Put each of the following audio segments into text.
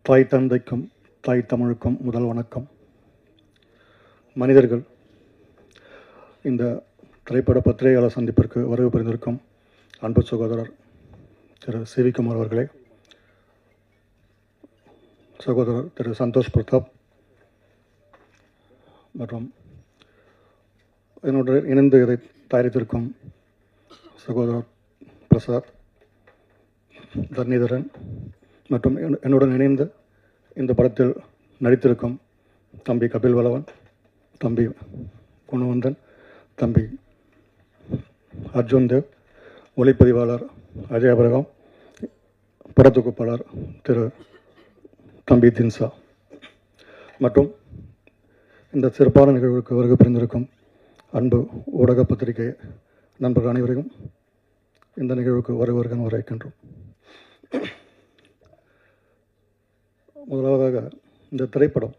தாய் தந்தைக்கும் தாய் தமிழுக்கும் முதல் வணக்கம். மனிதர்கள் இந்த திரைப்பட பத்திரிகையாளர் சந்திப்பிற்கு வருகை புரிந்திருக்கும் அன்பு சகோதரர் திரு சிவிகுமார் அவர்களே, சகோதரர் திரு சந்தோஷ் பிரதாப் மற்றும் என்னுடைய இணைந்து இதை தயாரித்திருக்கும் சகோதரர் பிரசாத், தர்ணிதரன் மற்றும் என்னுடன் இணைந்து இந்த படத்தில் நடித்திருக்கும் தம்பி கபில் வளவன், தம்பி குணவந்தன், தம்பி அர்ஜுன் தேவ், ஒளிப்பதிவாளர் அஜய் அபிரகாம், படத்தொகுப்பாளர் திரு தம்பி தின்சா மற்றும் இந்த சிறப்பான நிகழ்வுக்கு வருகை புரிந்திருக்கும் அன்பு ஊடக பத்திரிகை நண்பர்கள் அனைவரையும் இந்த நிகழ்வுக்கு வருவதற்கான வரவேற்கின்றோம். முதலாவதாக இந்த திரைப்படம்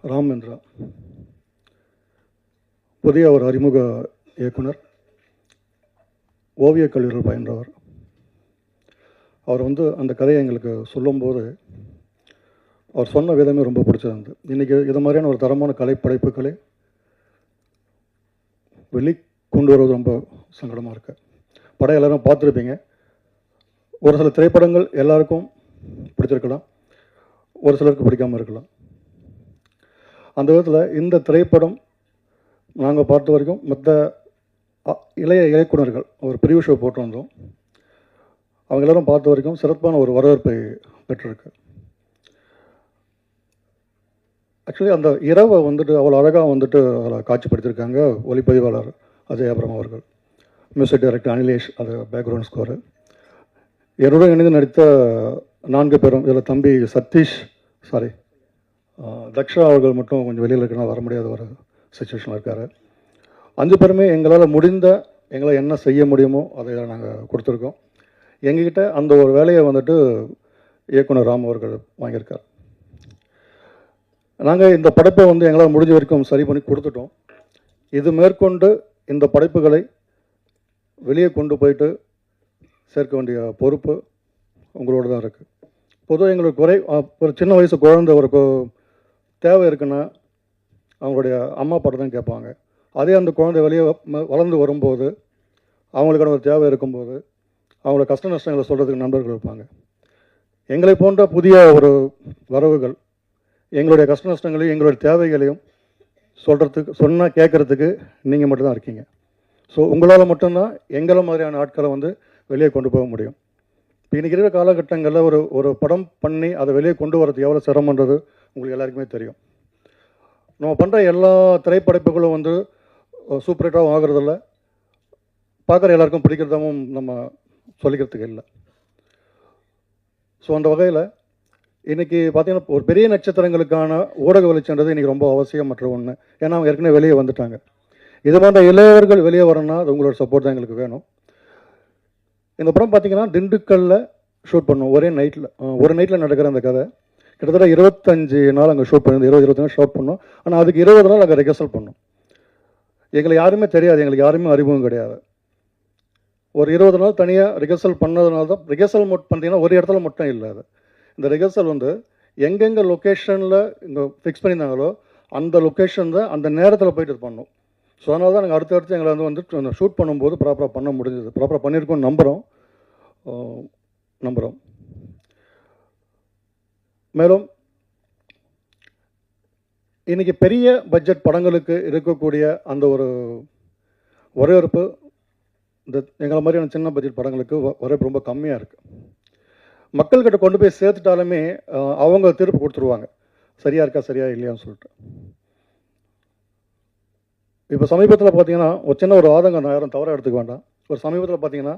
ராம் என்ற புதிய ஒரு அறிமுக இயக்குனர், ஓவியக் கல்லூரியில் பயின்றவர். அவர் அந்த கதையை எங்களுக்கு சொல்லும்போது அவர் சொன்ன விதமே ரொம்ப பிடிச்சிருந்து. இன்றைக்கி இது மாதிரியான ஒரு தரமான கலைப்படைப்புகளை வெளிக்கொண்டு வருவது ரொம்ப சங்கடமாக இருக்குது. படம் எல்லோரும் பார்த்துருப்பீங்க. ஒரு சில திரைப்படங்கள் எல்லாருக்கும் பிடிச்சிருக்கலாம், ஒரு சிலருக்கு பிடிக்காமல் இருக்கலாம். அந்த விதத்தில் இந்த திரைப்படம் நாங்கள் பார்த்த வரைக்கும் மற்ற இளைய இயக்குனர்கள் ஒரு பிரிவு ஷோ போட்டு வந்தோம். அவங்க எல்லோரும் பார்த்த வரைக்கும் சிறப்பான ஒரு வரவேற்பை பெற்றிருக்கு. ஆக்சுவலி அந்த இரவை அவ்வளோ அழகாக அதில் காட்சிப்படுத்தியிருக்காங்க ஒளிப்பதிவாளர் அஜய் அபிரகாம் அவர்கள், மியூசிக் டைரக்டர் அனிலேஷ், அது பேக்ரவுண்ட் ஸ்கோரு. என்னுடன் இணைந்து நடித்த 4 பேரும், இதில் தம்பி சதீஷ், தக்ஷா அவர்கள் மட்டும் கொஞ்சம் வெளியில் இருக்கணும், வர முடியாத ஒரு சுச்சுவேஷனில் இருக்கார். 5 பேருமே எங்களால் முடிந்த, எங்களால் என்ன செய்ய முடியுமோ அதை நாங்கள் கொடுத்துருக்கோம். எங்ககிட்ட அந்த ஒரு வேலையை இயக்குனர் ராம் அவர்கள் வாங்கியிருக்கார். நாங்கள் இந்த படைப்பை எங்களால் முடிஞ்ச வரைக்கும் சரி பண்ணி கொடுத்துட்டோம். இது மேற்கொண்டு இந்த படைப்புகளை வெளியே கொண்டு போயிட்டு சேர்க்க வேண்டிய பொறுப்பு உங்களோட தான் இருக்குது. பொதுவாக எங்களுக்கு ஒரு சின்ன வயசு குழந்தை ஒரு தேவை இருக்குன்னா அவங்களுடைய அம்மா பாட்டு தான் கேட்பாங்க. அதே அந்த குழந்தை வெளியே வளர்ந்து வரும்போது அவங்களுக்கான ஒரு தேவை இருக்கும்போது அவங்களோட கஷ்ட நஷ்டங்களை சொல்கிறதுக்கு நண்பர்கள் இருப்பாங்க. எங்களை போன்ற புதிய ஒரு வரவுகள் எங்களுடைய கஷ்ட நஷ்டங்களையும் எங்களுடைய தேவைகளையும் சொன்னால் கேட்குறதுக்கு நீங்கள் மட்டும்தான் இருக்கீங்க. ஸோ உங்களால் மட்டும்தான் எங்களை மாதிரியான ஆட்களை வெளியே கொண்டு போக முடியும். இப்போ இன்றைக்கி இருக்கிற காலகட்டங்களில் ஒரு படம் பண்ணி அதை வெளியே கொண்டு வரது எவ்வளோ சிரமன்றது உங்களுக்கு எல்லாருக்குமே தெரியும். நம்ம பண்ணுற எல்லா திரைப்படைப்புகளும் சூப்பர் ஹிட்டாகவும் ஆகிறதில்ல, பார்க்குற எல்லாருக்கும் பிடிக்கிறதாகவும் நம்ம சொல்லிக்கிறதுக்கு இல்லை. ஸோ அந்த வகையில் இன்றைக்கி பார்த்திங்கன்னா ஒரு பெரிய நட்சத்திரங்களுக்கான ஊடக வெளிச்சன்றது இன்றைக்கி ரொம்ப அவசியமற்ற ஒன்று. ஏன்னா அவங்க ஏற்கனவே வெளியே வந்துட்டாங்க. இது மாதிரி இளையவர்கள் வெளியே வரணும்னா அது உங்களோட சப்போர்ட் தான் எங்களுக்கு வேணும். இந்த படம் பார்த்திங்கன்னா திண்டுக்கல்லில் ஷூட் பண்ணோம். ஒரு நைட்டில் நடக்கிற அந்த கதை கிட்டத்தட்ட 25 நாள் அங்கே ஷூட் பண்ணி 20-25 நாள் ஷூட் பண்ணோம். ஆனால் அதுக்கு 20 நாள் அங்கே ரிஹர்சல் பண்ணோம். எங்களுக்கு யாருமே தெரியாது, எங்களுக்கு யாருமே அறிமுகம் கிடையாது. ஒரு 20 நாள் தனியாக ரிஹர்சல் பண்ணதுனால தான். ரிஹர்சல் பார்த்தீங்கன்னா ஒரு இடத்துல மட்டும் இல்லை. அது இந்த ரிஹர்சல் எங்கெங்கே லொக்கேஷனில் இங்கே ஃபிக்ஸ் பண்ணியிருந்தாங்களோ அந்த லொக்கேஷன் தான் அந்த நேரத்தில் போயிட்டு இது பண்ணோம். ஸோ அதனால தான் நாங்கள் அடுத்தடுத்து எங்களை ஷூட் பண்ணும்போது ப்ராப்பராக பண்ண முடிஞ்சது. ப்ராப்பராக பண்ணியிருக்கோம்னு நம்புகிறோம். மேலும் இன்றைக்கி பெரிய பட்ஜெட் படங்களுக்கு இருக்கக்கூடிய அந்த ஒரு வரவேற்பு இந்த எங்களை மாதிரியான சின்ன பட்ஜெட் படங்களுக்கு வரவேற்பு ரொம்ப கம்மியாக இருக்குது. மக்கள்கிட்ட கொண்டு போய் சேர்த்துட்டாலுமே அவங்க தீர்ப்பு கொடுத்துருவாங்க, சரியாக இருக்கா சரியா இல்லையான்னு சொல்லிட்டு. இப்போ சமீபத்தில் பார்த்தீங்கன்னா ஒரு சின்ன ஒரு ஆதங்கம், நான் யாரும் தவறாக எடுத்துக்க வேண்டாம். ஒரு சமீபத்தில் பார்த்தீங்கன்னா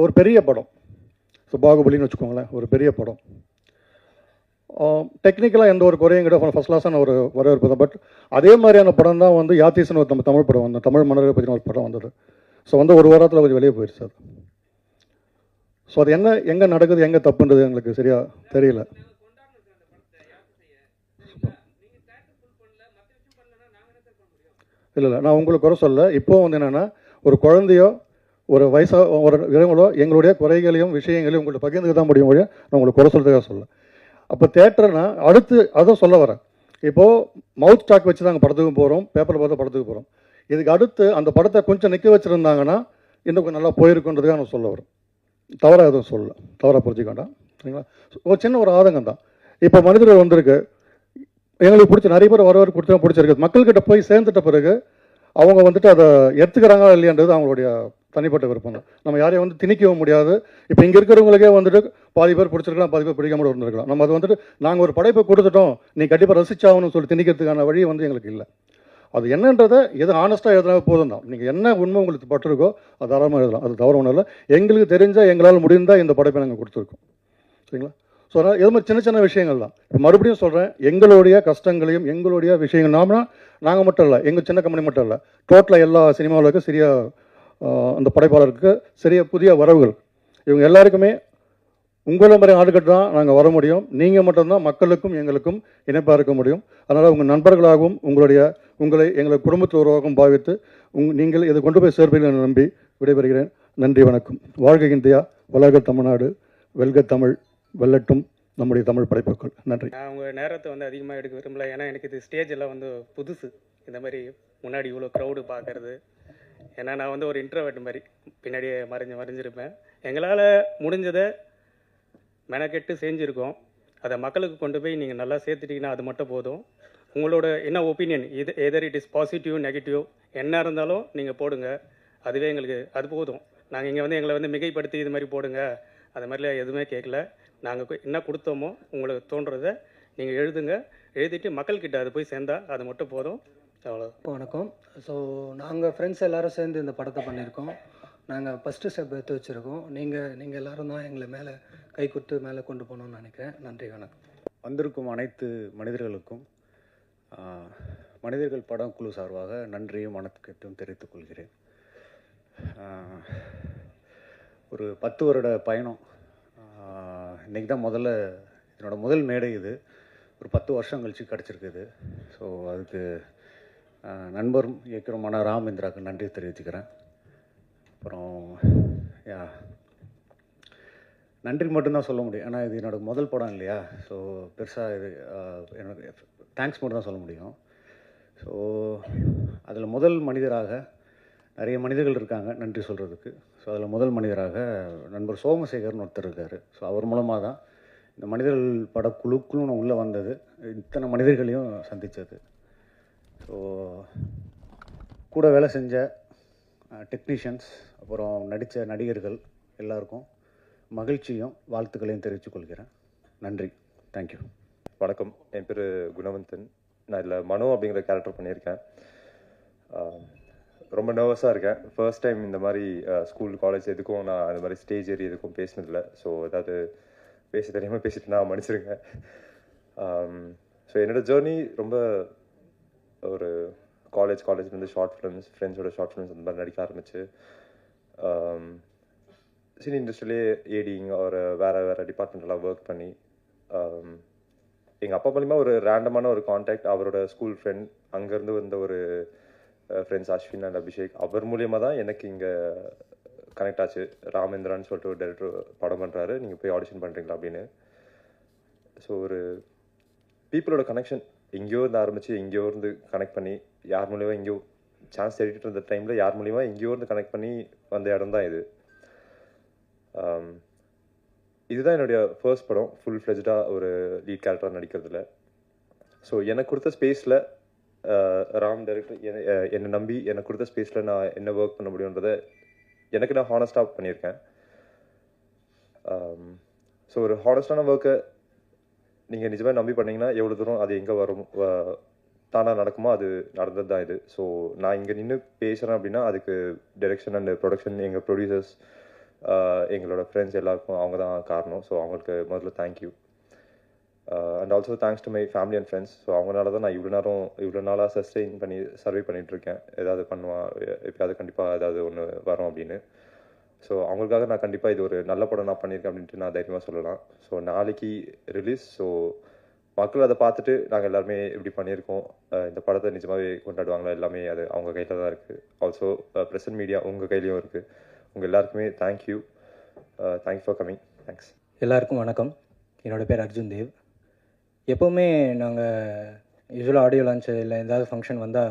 ஒரு பெரிய படம், ஸோ பாகுபலின்னு வச்சுக்கோங்களேன், ஒரு பெரிய படம். டெக்னிக்கலாக எந்த ஒரு குறையும் கிடையாது, ஃபஸ்ட் கிளாஸான ஒரு வரவேற்பு தான். பட் அதே மாதிரியான படம் தான் யாத்தீஸ்னு ஒரு தமிழ் படம் தமிழ் மன்னரை பற்றின ஒரு படம் வந்தது. ஸோ ஒரு வாரத்தில் கொஞ்சம் வெளியே போயிடுச்சு அது. ஸோ அது எங்கே நடக்குது, எங்கே தப்புன்றது எங்களுக்கு சரியாக தெரியல. இல்லை நான் உங்களுக்கு குறை சொல்ல. இப்போது என்னென்னா ஒரு குழந்தையோ ஒரு ஒரு இவங்களோ எங்களுடைய குறைகளையும் விஷயங்களையும் உங்கள்கிட்ட பகிர்ந்துக்க தான் முடியும் வழியாக நான் உங்களுக்கு குறை சொல்கிறதுக்காக சொல்ல. அப்போ தேட்டர்னா அடுத்து அதான் சொல்ல வரேன். இப்போது மவுத் ஸ்டாக் வச்சு நாங்கள் படத்துக்கு போகிறோம், பேப்பரில் பார்த்து படத்துக்கு போகிறோம். இதுக்கு அடுத்து அந்த படத்தை கொஞ்சம் நிற்க வச்சுருந்தாங்கன்னா இன்னும் கொஞ்சம் நல்லா போயிருக்குன்றதுக்காக நான் சொல்ல வரேன். தவறாக எதுவும் சொல்ல, தவறாக புரிஞ்சுக்க வேண்டாம். சரிங்களா? ஒரு சின்ன ஒரு ஆதங்கம் தான். இப்போ மனிதர்கள் வந்திருக்கு, எங்களுக்கு பிடிச்ச நிறைய பேர் வரவர் கொடுத்தா பிடிச்சிருக்கு. மக்கள்கிட்ட போய் சேர்ந்துட்ட பிறகு அவங்க வந்துட்டு அதை எடுத்துக்கிறாங்களா இல்லையான்றது அவங்களுடைய தனிப்பட்ட விருப்பம் தான். நம்ம யாரையும் வந்து திணிக்கவும் முடியாது. இப்போ இங்கே இருக்கிறவங்களுக்கே வந்துட்டு பாதி பேர் பிடிச்சிருக்கலாம், பாதி பேர் பிடிக்காம இருந்திருக்கலாம். நம்ம அது வந்துட்டு நாங்கள் ஒரு படைப்பை கொடுத்துட்டோம், நீ கண்டிப்பாக ரசிச்சாகணும்னு சொல்லி திணிக்கிறதுக்கான வழி வந்து எங்களுக்கு இல்லை. அது என்னன்றதை எது ஆனஸ்ட்டாக எழுதினா போதும் தான். நீங்கள் என்ன உண்மை உங்களுக்கு பட்டிருக்கோ அது தாராளமாக எழுதலாம், அது தவறு ஒன்றும் இல்லை. எங்களுக்கு தெரிஞ்சால் எங்களால் முடிந்தால் இந்த படைப்பை நாங்கள் கொடுத்துருக்கோம். சரிங்களா? ஸோ அதனால் இது மாதிரி சின்ன சின்ன விஷயங்கள் தான். இப்போ மறுபடியும் சொல்கிறேன், எங்களுடைய கஷ்டங்களையும் எங்களுடைய விஷயங்கள் நாங்கள் மட்டும் இல்லை, எங்கள் சின்ன கம்பெனி மட்டும் இல்லை, டோட்டலாக எல்லா சினிமாவுக்கு அந்த படைப்பாளருக்கு புதிய வரவுகள் இவங்க எல்லாருக்குமே உங்களை மாதிரி ஆளுக்கிட்ட தான் நாங்கள் வர முடியும். நீங்கள் மட்டும்தான் மக்களுக்கும் எங்களுக்கும் இணைப்பாக இருக்க முடியும். அதனால் உங்கள் நண்பர்களாகவும் உங்களை எங்களை குடும்பத்தில் உருவாகவும் பாவித்து நீங்கள் இதை கொண்டு போய் சேர்ப்பீர்கள் நம்பி விடைபெறுகிறேன். நன்றி, வணக்கம். வாழ்க இந்தியா, வளர்க தமிழ்நாடு, வெல்க தமிழ், வெல்லட்டும் நம்முடைய தமிழ் படைப்புகள். நன்றி. நான் உங்கள் நேரத்தை வந்து அதிகமாக எடுக்க விரும்பல. ஏன்னா எனக்கு இது ஸ்டேஜ் எல்லாம் வந்து புதுசு. இந்த மாதிரி முன்னாடி இவ்வளோ க்ரௌடு பார்க்கறது. ஏன்னா நான் வந்து ஒரு இன்ட்ரோவர்ட் மாதிரி பின்னாடியே மறைஞ்சிருப்பேன். எங்களால் முடிஞ்சதை மெனக்கெட்டு செஞ்சுருக்கோம். அதை மக்களுக்கு கொண்டு போய் நீங்கள் நல்லா சேர்த்துட்டிங்கன்னா அது மட்டும் போதும். உங்களோட என்ன opinion, either it is positive negative என்ன இருந்தாலும் நீங்கள் போடுங்க, அதுவே எங்களுக்கு அது போதும். நாங்கள் இங்கே வந்து எங்களை வந்து மிகைப்படுத்தி இது மாதிரி போடுங்க அது மாதிரிலாம் எதுவுமே கேட்கல. நாங்கள் என்ன கொடுத்தோமோ உங்களுக்கு தோன்றதை நீங்கள் எழுதிட்டு மக்கள்கிட்ட அது போய் சேர்ந்தால் அது மட்டும் போதும். அவ்வளோ. வணக்கம். ஸோ நாங்கள் ஃப்ரெண்ட்ஸ் எல்லோரும் சேர்ந்து இந்த படத்தை பண்ணியிருக்கோம். நாங்கள் ஃபஸ்ட்டு ஸ்டெப் எடுத்து வச்சுருக்கோம். நீங்கள் எல்லோரும் தான் எங்களை மேலே கை கொடுத்து மேலே கொண்டு போகணுன்னு நினைக்கிறேன். நன்றி, வணக்கம். வந்திருக்கும் அனைத்து மனிதர்களுக்கும் மனிதர்கள் படம் குழு சார்பாக நன்றியும் வணக்கத்தையும் தெரிவித்துக் கொள்கிறேன். ஒரு 10 வருட பயணம். இன்றைக்கி தான் என்னோடய முதல் மேடை இது. ஒரு 10 வருஷம் கழிச்சு கிடச்சிருக்குது. ஸோ அதுக்கு நண்பரும் இயக்குனருமான ராமேந்திராவுக்கு நன்றி தெரிவிச்சுக்கிறேன். அப்புறம் நன்றி மட்டும்தான் சொல்ல முடியும். ஏன்னா இது என்னோடய முதல் படம் இல்லையா. ஸோ பெருசாக இது என்னோட தேங்க்ஸ் மட்டும் தான் சொல்ல முடியும். ஸோ அதில் முதல் மனிதராக நிறைய மனிதர்கள் இருக்காங்க நன்றி சொல்கிறதுக்கு. ஸோ அதில் முதல் மனிதராக நண்பர் சோமசேகர்னு ஒருத்தர் இருக்கார். ஸோ அவர் மூலமாக தான் இந்த மனிதர்கள் படக்குழுக்குன்னு உள்ளே வந்தது, இத்தனை மனிதர்களையும் சந்தித்தது. ஸோ கூட வேலை செஞ்ச டெக்னீஷியன்ஸ், அப்புறம் நடித்த நடிகர்கள் எல்லாருக்கும் மகிழ்ச்சியும் வாழ்த்துக்களையும் தெரிவித்துக் கொள்கிறேன். நன்றி, தேங்க்யூ. வணக்கம். என் பேர் குணவந்தன். நான் இதில் மனோ அப்படிங்கிற கேரக்டர் பண்ணியிருக்கேன். ரொம்ப நர்வஸாக இருக்கேன். ஃபர்ஸ்ட் டைம் இந்த மாதிரி ஸ்கூல் காலேஜ் எதுக்கும் நான் அந்த மாதிரி ஸ்டேஜ் ஏறி எதுக்கும் பேசினதில்லை. ஸோ ஏதாவது பேச தெரியாமல் பேசிட்டு நான் மன்னிச்சிருங்க. ஸோ என்னோடய ஜேர்னி ரொம்ப ஒரு காலேஜ்லேருந்து ஷார்ட் ஃபிலிம்ஸ், ஃப்ரெண்ட்ஸோட ஷார்ட் ஃபிலிம்ஸ் அந்த மாதிரி நடிக்க ஆரம்பிச்சு சினி இண்டஸ்ட்ரியிலே ஏடிங் ஒரு வேறு டிபார்ட்மெண்ட்டெல்லாம் ஒர்க் பண்ணி எங்கள் அப்பா மூலிமா ஒரு ரேண்டமான ஒரு கான்டாக்ட், அவரோட ஸ்கூல் ஃப்ரெண்ட், அங்கேருந்து வந்த ஒரு ஃப்ரெண்ட்ஸ் அஸ்வின் அண்ட் அபிஷேக், அவர் மூலியமாக தான் எனக்கு இங்கே கனெக்ட் ஆச்சு. ராமேந்திரான்னு சொல்லிட்டு ஒரு டைரக்டர் படம் பண்ணுறாரு, நீங்கள் போய் ஆடிஷன் பண்ணுறீங்களா அப்படின்னு. ஸோ ஒரு பீப்புளோட கனெக்ஷன் எங்கேயோ இருந்து ஆரம்பித்து எங்கேயோ இருந்து கனெக்ட் பண்ணி யார் மூலியமாக எங்கேயோ சான்ஸ் தேடிட்டு இருந்த டைமில் யார் மூலியமாக எங்கேயோ இருந்து கனெக்ட் பண்ணி வந்த இடம் தான் இது. இதுதான் என்னுடைய ஃபர்ஸ்ட் படம் ஃபுல் ஃப்ளெஜ்டாக ஒரு லீட் கேரக்டராக நடிக்கிறதுல. ஸோ எனக்கு கொடுத்த ஸ்பேஸில் ராம் டைரக்டர் என்னை நம்பி எனக்கு கொடுத்த ஸ்பேஸில் நான் என்ன ஒர்க் பண்ண முடியுன்றதை எனக்கு நான் ஹானஸ்டாக பண்ணியிருக்கேன். ஸோ ஒரு ஹானஸ்டான ஒர்க்கை நீங்கள் நிஜமாக நம்பி பண்ணிங்கன்னா எவ்வளோ தூரம் அது எங்கே வரும் தானாக நடக்குமோ அது நடந்தது தான் இது. ஸோ நான் இங்கே நின்று பேசுகிறேன் அப்படின்னா அதுக்கு டைரெக்ஷன் அண்ட் ப்ரொடக்ஷன், எங்கள் ப்ரொடியூசர்ஸ், எங்களோட ஃப்ரெண்ட்ஸ் எல்லாருக்கும் அவங்க தான் காரணம். ஸோ அவங்களுக்கு முதல்ல thank you. And also thanks to my family and friends. So அவங்களால தான் நான் இவ்வளோ நாளாக சஸ்டெயின் பண்ணி சர்வே பண்ணிகிட்ருக்கேன். ஏதாவது பண்ணுவான், எப்போயாவது கண்டிப்பாக ஏதாவது ஒன்று வரும் அப்படின்னு. ஸோ அவங்களுக்காக நான் கண்டிப்பாக இது ஒரு நல்ல படம் நான் பண்ணியிருக்கேன் அப்படின்ட்டு நான் தைரியமாக சொல்லலாம். ஸோ நாளைக்கு ரிலீஸ். ஸோ மக்கள் அதை பார்த்துட்டு நாங்கள் எல்லாருமே இப்படி பண்ணியிருக்கோம், இந்த படத்தை நிஜமாகவே கொண்டாடுவாங்களா, எல்லாமே அது அவங்க கையில் தான் இருக்குது. ஆல்சோ ப்ரெசன்ட் மீடியா உங்கள் கையிலையும் இருக்குது. உங்கள் எல்லாருக்குமே தேங்க்யூ ஃபார் கமிங். தேங்க்ஸ். எல்லாருக்கும் வணக்கம். என்னோடய பேர் அர்ஜுன் தேவ். எப்போவுமே நாங்கள் யூஸ்வலாக ஆடியோ லான்ச் இல்லை ஏதாவது ஃபங்க்ஷன் வந்தால்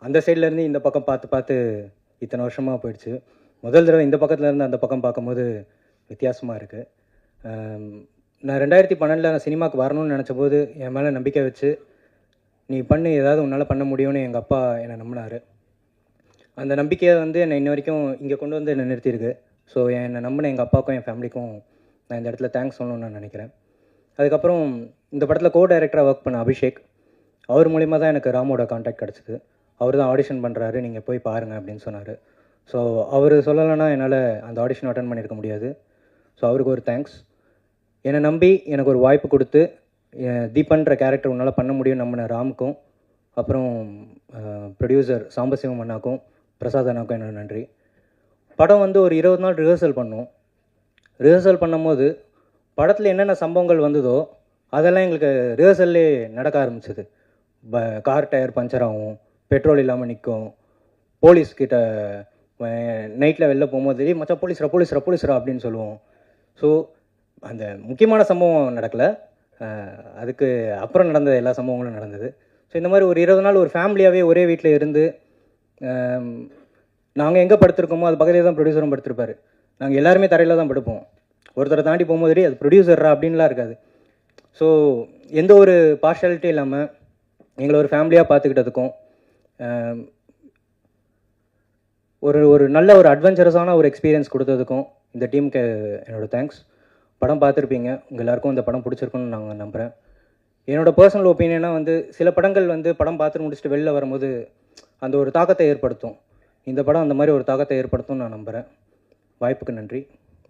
அந்த சைட்லேருந்து இந்த பக்கம் பார்த்து இத்தனை வருஷமாக போயிடுச்சு. முதல் தடவை இந்த பக்கத்துலேருந்து அந்த பக்கம் பார்க்கும்போது வித்தியாசமாக இருக்குது. நான் 2012 நான் சினிமாவுக்கு வரணும்னு நினச்சபோது என் மேலே நம்பிக்கை வச்சு நீ பண்ணு, ஏதாவது உன்னால் பண்ண முடியும்னு எங்கள் அப்பா என்னை நம்பினார். அந்த நம்பிக்கையை என்னை இன்ன வரைக்கும் இங்கே கொண்டு வந்து என்னை நிறுத்தியிருக்கு. ஸோ என்னை நம்பின எங்கள் அப்பாவுக்கும் என் ஃபேமிலிக்கும் நான் இந்த இடத்துல தேங்க்ஸ் சொல்லணும்னு நான் நினைக்கிறேன். அதுக்கப்புறம் இந்த படத்தில் கோ-டைரக்டராக ஒர்க் பண்ண அபிஷேக், அவர் மூலிமா தான் எனக்கு ராமோட கான்டாக்ட் கிடச்சிது. அவர் தான் ஆடிஷன் பண்ணுறாரு, நீங்கள் போய் பாருங்கள் அப்படின்னு சொன்னார். ஸோ அவர் சொல்லலைன்னா என்னால் அந்த ஆடிஷன் அட்டன் பண்ணியிருக்க முடியாது. ஸோ அவருக்கு ஒரு தேங்க்ஸ். என்னை நம்பி எனக்கு ஒரு வாய்ப்பு கொடுத்து தீபன்ற கேரக்டர் உன்னால் பண்ண முடியும் நம்பின ராமுக்கும், அப்புறம் ப்ரொடியூசர் சாம்பசிவம் அண்ணாக்கும் பிரசாத் அண்ணாக்கும் என்னோட நன்றி. படம் ஒரு 20 நாள் ரிஹர்சல் பண்ணோம். ரிஹர்சல் பண்ணும்போது படத்தில் என்னென்ன சம்பவங்கள் வந்ததோ அதெல்லாம் எங்களுக்கு ரிஹர்சல்லே நடக்க ஆரம்பிச்சது. கார் டயர் பஞ்சர் ஆகும், பெட்ரோல் இல்லாமல் நிற்கும், போலீஸ்கிட்ட நைட்டில் வெளில போகும்போது மச்சான் போலீஸ்ரா அப்படின்னு சொல்லுவோம். ஸோ அந்த முக்கியமான சம்பவம் நடக்கலை, அதுக்கு அப்புறம் நடந்த எல்லா சம்பவங்களும் நடந்தது. ஸோ இந்த மாதிரி ஒரு 20 நாள் ஒரு ஃபேமிலியாகவே ஒரே வீட்டில் இருந்து நாங்கள் எங்கே படுத்திருக்கோமோ அது பக்கத்தில் தான் ப்ரொடியூசரும் படுத்திருப்பார். நாங்கள் எல்லாருமே தரையில் தான் படுப்போம். ஒருத்தரை தாண்டி போகும்போது அது ப்ரொடியூசரா அப்படின்லாம் இருக்காது. ஸோ எந்த ஒரு பார்ஷாலிட்டி இல்லாமல் எங்களை ஒரு ஃபேமிலியாக பார்த்துக்கிட்டதுக்கும் ஒரு நல்ல ஒரு அட்வென்ச்சரஸான ஒரு எக்ஸ்பீரியன்ஸ் கொடுத்ததுக்கும் இந்த டீமுக்கு என்னோடய தேங்க்ஸ். படம் பார்த்துருப்பீங்க, உங்கள் எல்லாருக்கும் இந்த படம் பிடிச்சிருக்குன்னு நாங்கள் நம்புகிறேன். என்னோடய பர்சனல் ஒப்பீனியனாக சில படங்கள் படம் பார்த்துட்டு முடிச்சுட்டு வெளில வரும்போது அந்த ஒரு தாக்கத்தை ஏற்படுத்தும். இந்த படம் அந்த மாதிரி ஒரு தாக்கத்தை ஏற்படுத்தும்னு நான் நம்புகிறேன். வாய்ப்புக்கு நன்றி.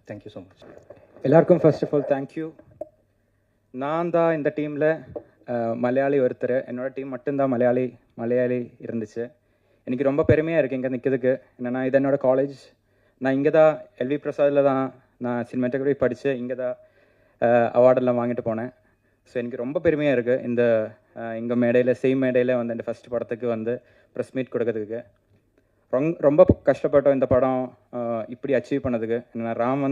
Thank you so much. எல்லாருக்கும் ஃபர்ஸ்ட் ஆஃப் ஆல் தேங்க்யூ. நான் தான் இந்த டீமில் மலையாளி ஒருத்தர். என்னோடய டீம் மட்டும்தான் மலையாளி இருந்துச்சு. எனக்கு ரொம்ப பெருமையாக இருக்குது இங்கே நிற்கிறதுக்கு. என்னென்னா இது என்னோடய காலேஜ். நான் இங்கே தான் எல்வி பிரசாதில் தான் நான் சினிமாட்டோகிராஃபி படித்து இங்கே தான் அவார்டெல்லாம் வாங்கிட்டு போனேன். ஸோ எனக்கு ரொம்ப பெருமையாக இருக்குது இங்கே மேடையில் சேம் மேடையில் இந்த ஃபஸ்ட் படத்துக்கு ப்ரெஸ் மீட் கொடுக்கறதுக்கு. ரொம்ப கஷ்டப்பட்டோம் இந்த படம் இப்படி அச்சீவ் பண்ணதுக்கு. என்னென்னா ராம்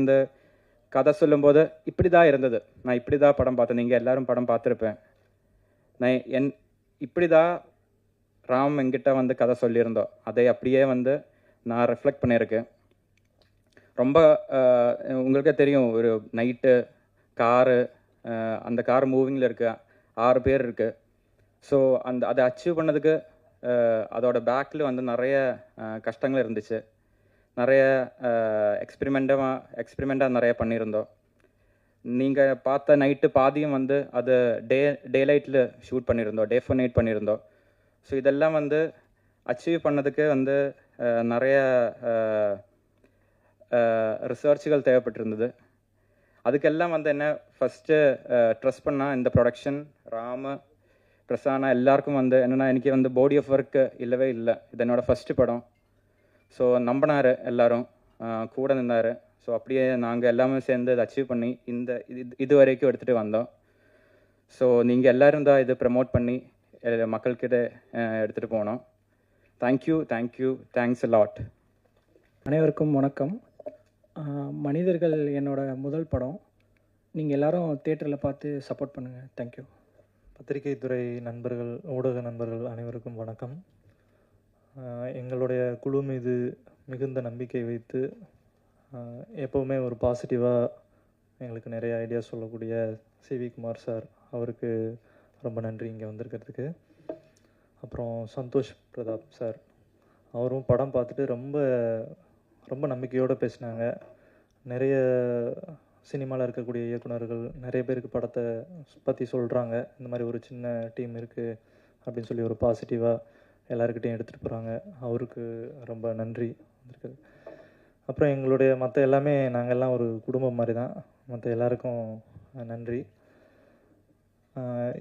கதை சொல்லும்போது இப்படி தான் இருந்தது. நான் இப்படி தான் படம் பார்த்தேன், நீங்கள் எல்லோரும் படம் பார்த்துருப்பேன். நான் இப்படி தான் ராம் என்கிட்ட கதை சொல்லியிருந்தோம். அதை அப்படியே நான் ரிஃப்ளெக்ட் பண்ணியிருக்கேன். ரொம்ப உங்களுக்கே தெரியும், ஒரு நைட்டு காரு, அந்த கார் மூவிங்கில் இருக்குது, 6 பேர் இருக்குது. ஸோ அதை அச்சீவ் பண்ணதுக்கு அதோட பேக்கில் நிறைய கஷ்டங்கள் இருந்துச்சு. நிறைய எக்ஸ்பிரிமெண்ட்டாக நிறைய பண்ணியிருந்தோம். நீங்கள் பார்த்த நைட்டு பாதியும் அது டே லைட்டில் ஷூட் பண்ணியிருந்தோம், டே ஃபோர் நைட் பண்ணியிருந்தோம். ஸோ இதெல்லாம் அச்சீவ் பண்ணதுக்கு நிறைய ரிசர்ச்சுகள் தேவைப்பட்டிருந்தது. அதுக்கெல்லாம் என்ன ஃபஸ்ட்டு ட்ரஸ்ட் பண்ணால் இந்த ப்ரொடக்ஷன் ராம பிரசானா எல்லாருக்கும் என்னென்னா எனக்கு பாடி ஆஃப் ஒர்க்கு இல்லவே இல்லை. இது என்னோடய ஃபஸ்ட்டு படம். ஸோ நம்பினார், எல்லோரும் கூட நின்னார். ஸோ அப்படியே நாங்கள் எல்லாமே சேர்ந்து இதை அச்சீவ் பண்ணி இது வரைக்கும் எடுத்துகிட்டு வந்தோம். ஸோ நீங்கள் எல்லோரும் தான் இது ப்ரமோட் பண்ணி மக்கள்கிட்ட எடுத்துகிட்டு போனோம். Thanks a lot. அனைவருக்கும் வணக்கம். மனிதர்கள் என்னோட முதல் படம். நீங்கள் எல்லோரும் தியேட்டரில் பார்த்து சப்போர்ட் பண்ணுங்கள். தேங்க்யூ. பத்திரிகை துறை நண்பர்கள், ஊடக நண்பர்கள் அனைவருக்கும் வணக்கம். எங்களுடைய குழு மீது மிகுந்த நம்பிக்கை வைத்து எப்போவுமே ஒரு பாசிட்டிவாக எங்களுக்கு நிறைய ஐடியா சொல்லக்கூடிய சிவி குமார் சார், அவருக்கு ரொம்ப நன்றி இங்கே வந்திருக்கிறதுக்கு. அப்புறம் சந்தோஷ் பிரதாப் சார், அவரும் படம் பார்த்துட்டு ரொம்ப ரொம்ப நம்பிக்கையோடு பேசினாங்க. நிறைய சினிமாவில் இருக்கக்கூடிய இயக்குனர்கள் நிறைய பேருக்கு படத்தை பற்றி சொல்கிறாங்க, இந்த மாதிரி ஒரு சின்ன டீம் இருக்குது அப்படின்னு சொல்லி ஒரு பாசிட்டிவாக எல்லாருக்கிட்டையும் எடுத்துகிட்டு போகிறாங்க. அவருக்கு ரொம்ப நன்றி வந்திருக்கு. அப்புறம் எங்களுடைய மற்ற எல்லாமே நாங்கள் எல்லாம் ஒரு குடும்பம் மாதிரி தான். மற்ற எல்லாருக்கும் நன்றி.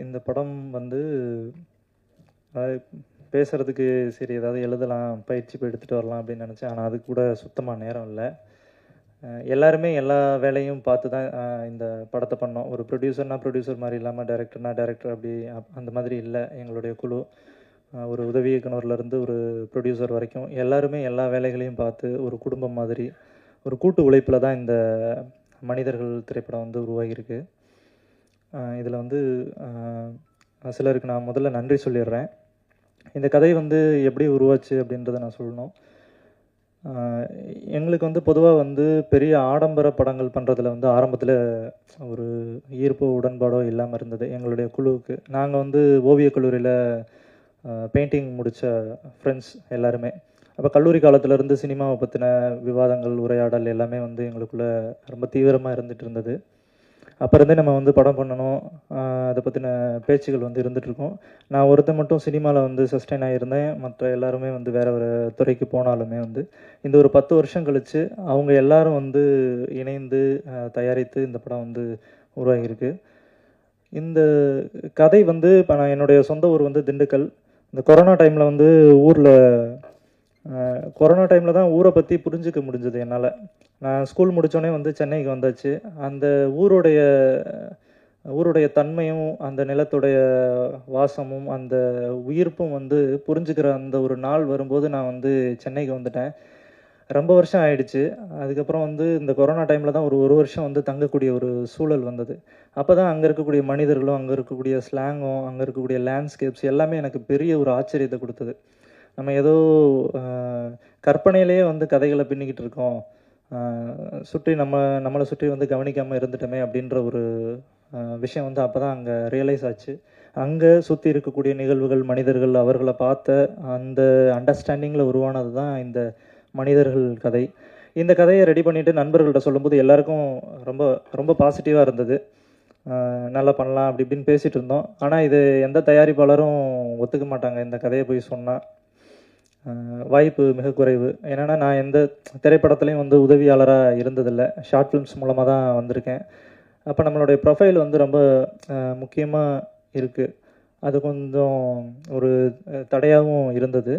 இந்த படம் பேசுகிறதுக்கு சரி ஏதாவது எழுதலாம், பயிற்சி போய் எடுத்துகிட்டு வரலாம் அப்படின்னு நினச்சேன். ஆனால் அது கூட சுத்தமாக நேரம் இல்லை. எல்லாருமே எல்லா வேலையும் பார்த்து தான் இந்த படத்தை பண்ணோம். ஒரு ப்ரொடியூசர் மாதிரி இல்லாமல் டைரக்டர் அப்படி அந்த மாதிரி இல்லை எங்களுடைய குழு. ஒரு உதவி இயக்குனர்லேருந்து ஒரு ப்ரொடியூசர் வரைக்கும் எல்லாருமே எல்லா வேலைகளையும் பார்த்து ஒரு குடும்பம் மாதிரி ஒரு கூட்டு உழைப்பில் தான் இந்த மனிதர்கள் திரைப்படம் வந்து உருவாகியிருக்கு. இதில் வந்து சிலருக்கு நான் முதல்ல நன்றி சொல்லிடுறேன். இந்த கதை வந்து எப்படி உருவாச்சு அப்படின்றத நான் சொல்லணும். எங்களுக்கு வந்து பொதுவாக வந்து பெரிய ஆடம்பர படங்கள் பண்ணுறதுல வந்து ஆரம்பத்தில் ஒரு ஈர்ப்போ உடன்பாடோ இல்லாமல் இருந்தது எங்களுடைய குழுவுக்கு. நாங்கள் வந்து ஓவியக் கல்லூரியில் பெயிண்டிங் முடித்த ஃப்ரெண்ட்ஸ் எல்லாருமே. அப்போ கல்லூரி காலத்திலேருந்து சினிமாவை பற்றின விவாதங்கள், உரையாடல் எல்லாமே வந்து எங்களுக்குள்ளே ரொம்ப தீவிரமாக இருந்துகிட்டு இருந்தது. அப்போ இருந்தே நம்ம வந்து படம் பண்ணணும், அதை பற்றின பேச்சுகள் வந்து இருந்துகிட்ருக்கோம். நான் ஒருத்தன் மட்டும் சினிமாவில் வந்து சஸ்டெயின் ஆகியிருந்தேன். மற்ற எல்லாருமே வந்து வேறு வேறு துறைக்கு போனாலுமே வந்து இந்த ஒரு 10 வருஷம் கழித்து அவங்க எல்லாரும் வந்து இணைந்து தயாரித்து இந்த படம் வந்து உருவாகியிருக்கு. இந்த கதை வந்து இப்போ நான் என்னுடைய சொந்த ஊர் வந்து திண்டுக்கல். இந்த கொரோனா டைமில் வந்து கொரோனா டைமில் தான் ஊரை பற்றி புரிஞ்சிக்க முடிஞ்சது என்னால். நான் ஸ்கூல் முடித்தோடனே வந்து சென்னைக்கு வந்தாச்சு. அந்த ஊருடைய தன்மையும் அந்த நிலத்துடைய வாசமும் அந்த உயிர்ப்பும் வந்து புரிஞ்சுக்கிற அந்த ஒரு நாள் வரும்போது நான் வந்து சென்னைக்கு வந்துட்டேன். ரொம்ப வருஷம் ஆயிடுச்சு. அதுக்கப்புறம் வந்து இந்த கொரோனா டைமில் தான் ஒரு வருஷம் வந்து தங்கக்கூடிய ஒரு சூழல் வந்தது. அப்போ தான் அங்கே இருக்கக்கூடிய மனிதர்களும், அங்கே இருக்கக்கூடிய ஸ்லாங்கும், அங்கே இருக்கக்கூடிய லேண்ட்ஸ்கேப்ஸ் எல்லாமே எனக்கு பெரிய ஒரு ஆச்சரியத்தை கொடுத்தது. நம்ம ஏதோ கற்பனையிலேயே வந்து கதைகளை பின்னிக்கிட்டு இருக்கோம், சுற்றி நம்மளை சுற்றி வந்து கவனிக்காமல் இருந்துட்டோமே அப்படின்ற ஒரு விஷயம் வந்து அப்போ தான் அங்கே ரியலைஸ் ஆச்சு. அங்கே சுற்றி இருக்கக்கூடிய நிகழ்வுகள், மனிதர்கள், அவர்களை பார்த்த அந்த அண்டர்ஸ்டாண்டிங்கில் உருவானது தான் இந்த மனிதர்கள் கதை. இந்த கதையை ரெடி பண்ணிவிட்டு நண்பர்கள்ட்ட சொல்லும்போது எல்லாருக்கும் ரொம்ப ரொம்ப பாசிட்டிவாக இருந்தது. நல்லா பண்ணலாம் அப்படி இப்படின்னு பேசிகிட்டு இருந்தோம். ஆனால் இது எந்த தயாரிப்பாளரும் ஒத்துக்க மாட்டாங்க இந்த கதையை போய் சொன்னால். வாய்ப்பு மிக குறைவு. ஏன்னா நான் எந்த திரைப்படத்துலையும் வந்து உதவியாளராக இருந்ததில்லை. ஷார்ட் ஃபிலிம்ஸ் மூலமாக தான் வந்திருக்கேன். அப்போ நம்மளுடைய ப்ரொஃபைல் வந்து ரொம்ப முக்கியமாக இருக்குது. அது கொஞ்சம் ஒரு தடையாகவும் இருந்தது.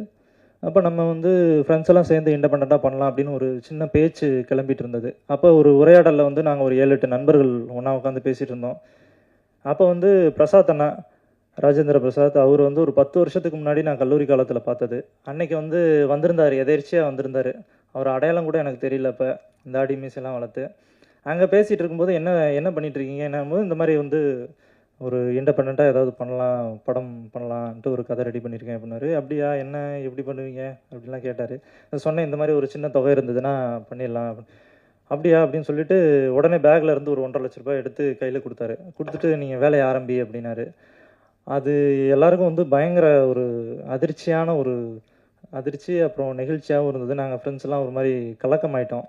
அப்போ நம்ம வந்து ஃப்ரெண்ட்ஸ் எல்லாம் சேர்ந்து இண்டிபெண்ட்டாக பண்ணலாம் அப்படின்னு ஒரு சின்ன பேச்சு கிளம்பிட்டு இருந்தது. அப்போ ஒரு உரையாடலில் வந்து நாங்கள் ஒரு 7-8 நண்பர்கள் ஒன்றா உட்காந்து பேசிகிட்டு இருந்தோம். அப்போ வந்து பிரசாத் அண்ணா, ராஜேந்திர பிரசாத், அவர் வந்து ஒரு 10 வருஷத்துக்கு முன்னாடி நான் கல்லூரி காலத்தில் பார்த்தது. அன்னைக்கு வந்து வந்திருந்தார், எதேர்ச்சியாக வந்திருந்தார். அவர் அடையாளம் கூட எனக்கு தெரியல. இப்போ தாடி மீசெல்லாம் வளர்த்து அங்கே பேசிகிட்டு இருக்கும்போது என்ன பண்ணிகிட்டு இருக்கீங்க என்னும்போது இந்த மாதிரி வந்து ஒரு இண்டிபெண்ட்டாக ஏதாவது படம் பண்ணலான்ட்டு ஒரு கதை ரெடி பண்ணியிருக்கேன் அப்படின்னாரு. அப்படியா, என்ன எப்படி பண்ணுவீங்க அப்படின்லாம் கேட்டார். சொன்னேன், இந்த மாதிரி ஒரு சின்ன தொகை இருந்ததுன்னா பண்ணிடலாம். அப்படியா அப்படின்னு சொல்லிட்டு உடனே பேக்கில் இருந்து ஒரு 1.5 லட்ச ரூபாய் எடுத்து கையில் கொடுத்தாரு. கொடுத்துட்டு நீங்கள் வேலையை ஆரம்பி அப்படின்னாரு. அது எல்லாருக்கும் வந்து பயங்கர ஒரு அதிர்ச்சி, அப்புறம் நெகிழ்ச்சியாகவும் இருந்தது. நாங்கள் ஃப்ரெண்ட்ஸ்லாம் ஒரு மாதிரி கலக்கமாயிட்டோம்.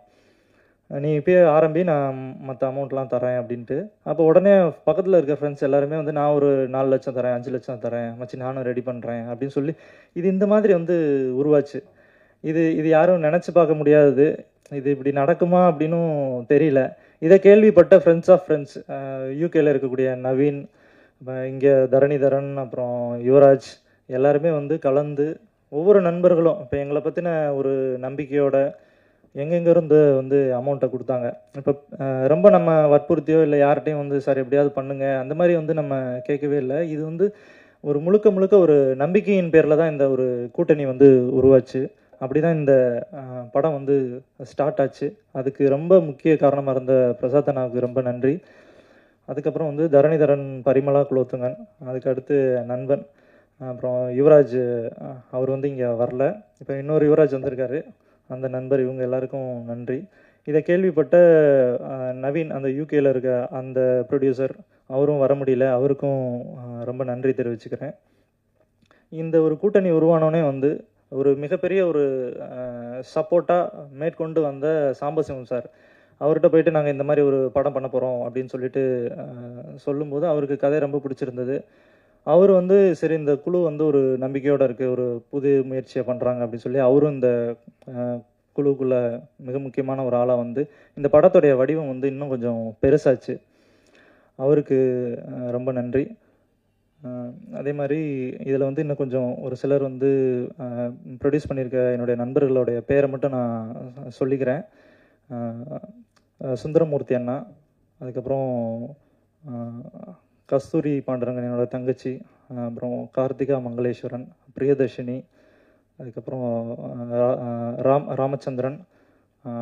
நீ இப்போயே ஆரம்பி, நான் மற்ற அமௌண்ட்லாம் தரேன் அப்படின்ட்டு. அப்போ உடனே பக்கத்தில் இருக்க ஃப்ரெண்ட்ஸ் எல்லாருமே வந்து நான் ஒரு 4 லட்சம் தரேன், 5 லட்சம் தரேன் மச்சி, நானும் ரெடி பண்ணுறேன் அப்படின்னு சொல்லி இது இந்த மாதிரி வந்து உருவாச்சு. இது யாரும் நினச்சி பார்க்க முடியாதது. இது இப்படி நடக்குமா அப்படின்னும் தெரியல. இதை கேள்விப்பட்ட ஃப்ரெண்ட்ஸ் ஆஃப் ஃப்ரெண்ட்ஸ், யூகேல இருக்கக்கூடிய நவீன், இங்கே தரணிதரன், அப்புறம் யுவராஜ் எல்லாருமே வந்து கலந்து ஒவ்வொரு நண்பர்களும் இப்போ எங்களை பற்றின ஒரு நம்பிக்கையோட எங்கெங்கேருந்து வந்து அமௌண்ட்டை கொடுத்தாங்க. இப்போ ரொம்ப நம்ம வற்புறுத்தியோ இல்லை யார்கிட்டையும் வந்து சார் எப்படியாவது பண்ணுங்க அந்த மாதிரி வந்து நம்ம கேட்கவே இல்லை. இது வந்து ஒரு முழுக்க ஒரு நம்பிக்கையின் பேரில் தான் இந்த ஒரு கூட்டணி வந்து உருவாச்சு. அப்படி தான் இந்த படம் வந்து ஸ்டார்ட் ஆச்சு. அதுக்கு ரொம்ப முக்கிய காரணமாக இருந்த பிரசாத் அண்ணாவுக்கு ரொம்ப நன்றி. அதுக்கப்புறம் வந்து தரணிதரன், பரிமளா குலோத்துங்கன், அதுக்கு அடுத்து நண்பன், அப்புறம் யுவராஜ், அவர் வந்து இங்கே வரல. இப்போ இன்னொரு யுவராஜ் வந்திருக்காரு, அந்த நண்பர். இவங்க எல்லாருக்கும் நன்றி. இதை கேள்விப்பட்ட நவீன், அந்த யூகேல இருக்க அந்த ப்ரொடியூசர், அவரும் வர முடியல. அவருக்கும் ரொம்ப நன்றி தெரிவிச்சுக்கிறேன். இந்த ஒரு கூட்டணி உருவானோடனே வந்து ஒரு மிகப்பெரிய ஒரு சப்போர்ட்டாக மேற்கொண்டு வந்த சாம்பசிவம் சார், அவர்கிட்ட போயிட்டு நாங்கள் இந்த மாதிரி ஒரு படம் பண்ண போகிறோம் அப்படின்னு சொல்லிட்டு சொல்லும்போது அவருக்கு கதை ரொம்ப பிடிச்சிருந்தது. அவர் வந்து சரி, இந்த குழு வந்து ஒரு நம்பிக்கையோடு இருக்குது, ஒரு புது முயற்சியை பண்ணுறாங்க அப்படின்னு சொல்லி அவரும் இந்த குழுக்குள்ளே மிக முக்கியமான ஒரு ஆளாக வந்து இந்த படத்துடைய வடிவம் வந்து இன்னும் கொஞ்சம் பெருசாச்சு. அவருக்கு ரொம்ப நன்றி. அதே மாதிரி இதில் வந்து இன்னும் கொஞ்சம் ஒரு சிலர் வந்து ப்ரொடியூஸ் பண்ணியிருக்க என்னுடைய நண்பர்களுடைய பேரை மட்டும் நான் சொல்லிக்கிறேன். சுந்தரமூர்த்தி அண்ணா, அதுக்கப்புறம் கஸ்தூரி பாண்டரங்கன் என்னோட தங்கச்சி, அப்புறம் கார்த்திகா மங்களேஸ்வரன், பிரியதர்ஷினி, அதுக்கப்புறம் ராமச்சந்திரன்,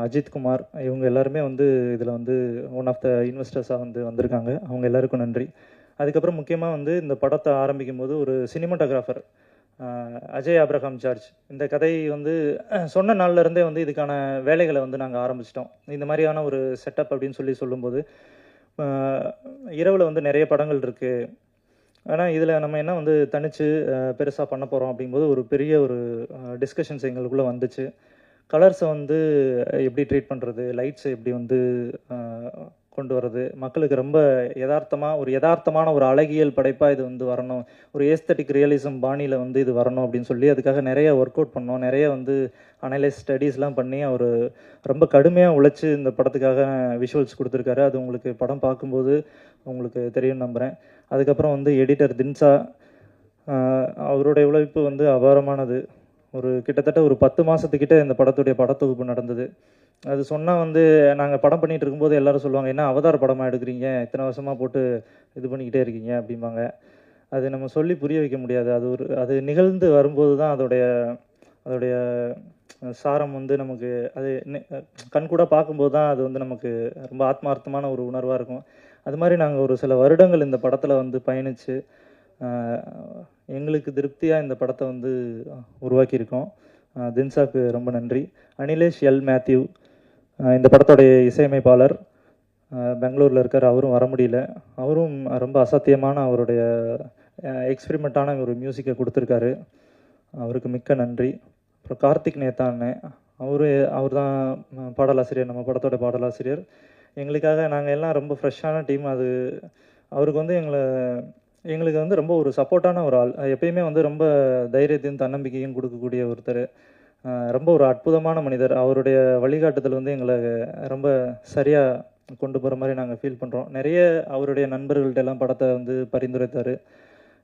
அஜித்குமார், இவங்க எல்லாருமே வந்து இதில் வந்து ஒன் ஆஃப் த இன்வெஸ்டர்ஸாக வந்திருக்காங்க. அவங்க எல்லாருக்கும் நன்றி. அதுக்கப்புறம் முக்கியமாக வந்து இந்த படத்தை ஆரம்பிக்கும் போது ஒரு சினிமாட்டோகிராஃபர் அஜய் ஆப்ரஹாம் ஜார்ஜ், இந்த கதை வந்து சொன்ன நாள்லேருந்தே வந்து இதுக்கான வேலைகளை வந்து நாங்கள் ஆரம்பிச்சிட்டோம். இந்த மாதிரியான ஒரு செட்டப் அப்படின்னு சொல்லும்போது இரவில் வந்து நிறைய படங்கள் இருக்குது, ஆனால் இதில் நம்ம என்ன வந்து தனித்து பெருசாக பண்ண போகிறோம் அப்படிங்கும்போது ஒரு பெரிய ஒரு டிஸ்கஷன்ஸ் எங்களுக்குள்ளே வந்துச்சு. கலர்ஸை வந்து எப்படி ட்ரீட் பண்ணுறது, லைட்ஸை எப்படி வந்து கொண்டு வர்றது, மக்களுக்கு ரொம்ப யதார்த்தமான ஒரு அழகியல் படைப்பாக இது வந்து வரணும், ஒரு ஏஸ்தட்டிக் ரியலிசம் பாணியில் வந்து இது வரணும் அப்படின்னு சொல்லி அதுக்காக நிறைய ஒர்க் அவுட் பண்ணோம். நிறைய வந்து அனலைஸ் ஸ்டடீஸ்லாம் பண்ணி அவர் ரொம்ப கடுமையாக உழைச்சி இந்த படத்துக்காக விஷுவல்ஸ் கொடுத்துருக்காரு. அது உங்களுக்கு படம் பார்க்கும்போது உங்களுக்கு தெரியும் நம்புகிறேன். அதுக்கப்புறம் வந்து எடிட்டர் தின்சா, அவருடைய உழைப்பு வந்து அபாரமானது. கிட்டத்தட்ட ஒரு 10 மாதத்துக்கிட்ட இந்த படத்துடைய படத்தொகுப்பு நடந்தது. அது சொன்னால் வந்து நாங்கள் படம் பண்ணிகிட்டு இருக்கும்போது எல்லோரும் சொல்லுவாங்க, என்ன அவதார் படமாக எடுக்கிறீங்க, இத்தனை வருஷமாக போட்டு இது பண்ணிக்கிட்டே இருக்கீங்க அப்படிம்பாங்க. அது நம்ம சொல்லி புரிய வைக்க முடியாது. அது நிகழ்ந்து வரும்போது தான் அதோடைய சாரம் வந்து நமக்கு அது கண்கூட பார்க்கும்போது தான் அது வந்து நமக்கு ரொம்ப ஆத்மார்த்தமான ஒரு உணர்வாக இருக்கும். அது மாதிரி நாங்கள் ஒரு சில வருடங்கள் இந்த படத்தில் வந்து பயணித்து எங்களுக்கு திருப்தியாக இந்த படத்தை வந்து உருவாக்கியிருக்கோம். தின்சாக்கு ரொம்ப நன்றி. அனிலேஷ் எல் மேத்யூ, இந்த படத்தோடைய இசையமைப்பாளர், பெங்களூரில் இருக்கார். அவரும் வர முடியல. அவரும் ரொம்ப அசாத்தியமான அவருடைய எக்ஸ்பிரிமெண்ட்டான ஒரு மியூசிக்கை கொடுத்துருக்காரு. அவருக்கு மிக்க நன்றி. அப்புறம் கார்த்திக் நேத்தா அண்ணன், அவர் தான் பாடலாசிரியர், நம்ம படத்தோட பாடலாசிரியர். எங்களுக்காக நாங்கள் எல்லாம் ரொம்ப ஃப்ரெஷ்ஷான டீம். அவருக்கு வந்து எங்களுக்கு வந்து ரொம்ப ஒரு சப்போர்ட்டான ஒரு ஆள். எப்பயுமே வந்து ரொம்ப தைரியத்தையும் தன்னம்பிக்கையும் கொடுக்கக்கூடிய ஒருத்தர். ரொம்ப ஒரு அற்புதமான மனிதர். அவருடைய வழிகாட்டுதல் வந்து எங்களை ரொம்ப சரியாக கொண்டு போகிற மாதிரி நாங்கள் ஃபீல் பண்ணுறோம். நிறைய அவருடைய நண்பர்கள்ட்ட எல்லாம் படத்தை வந்து பரிந்துரைத்தார்.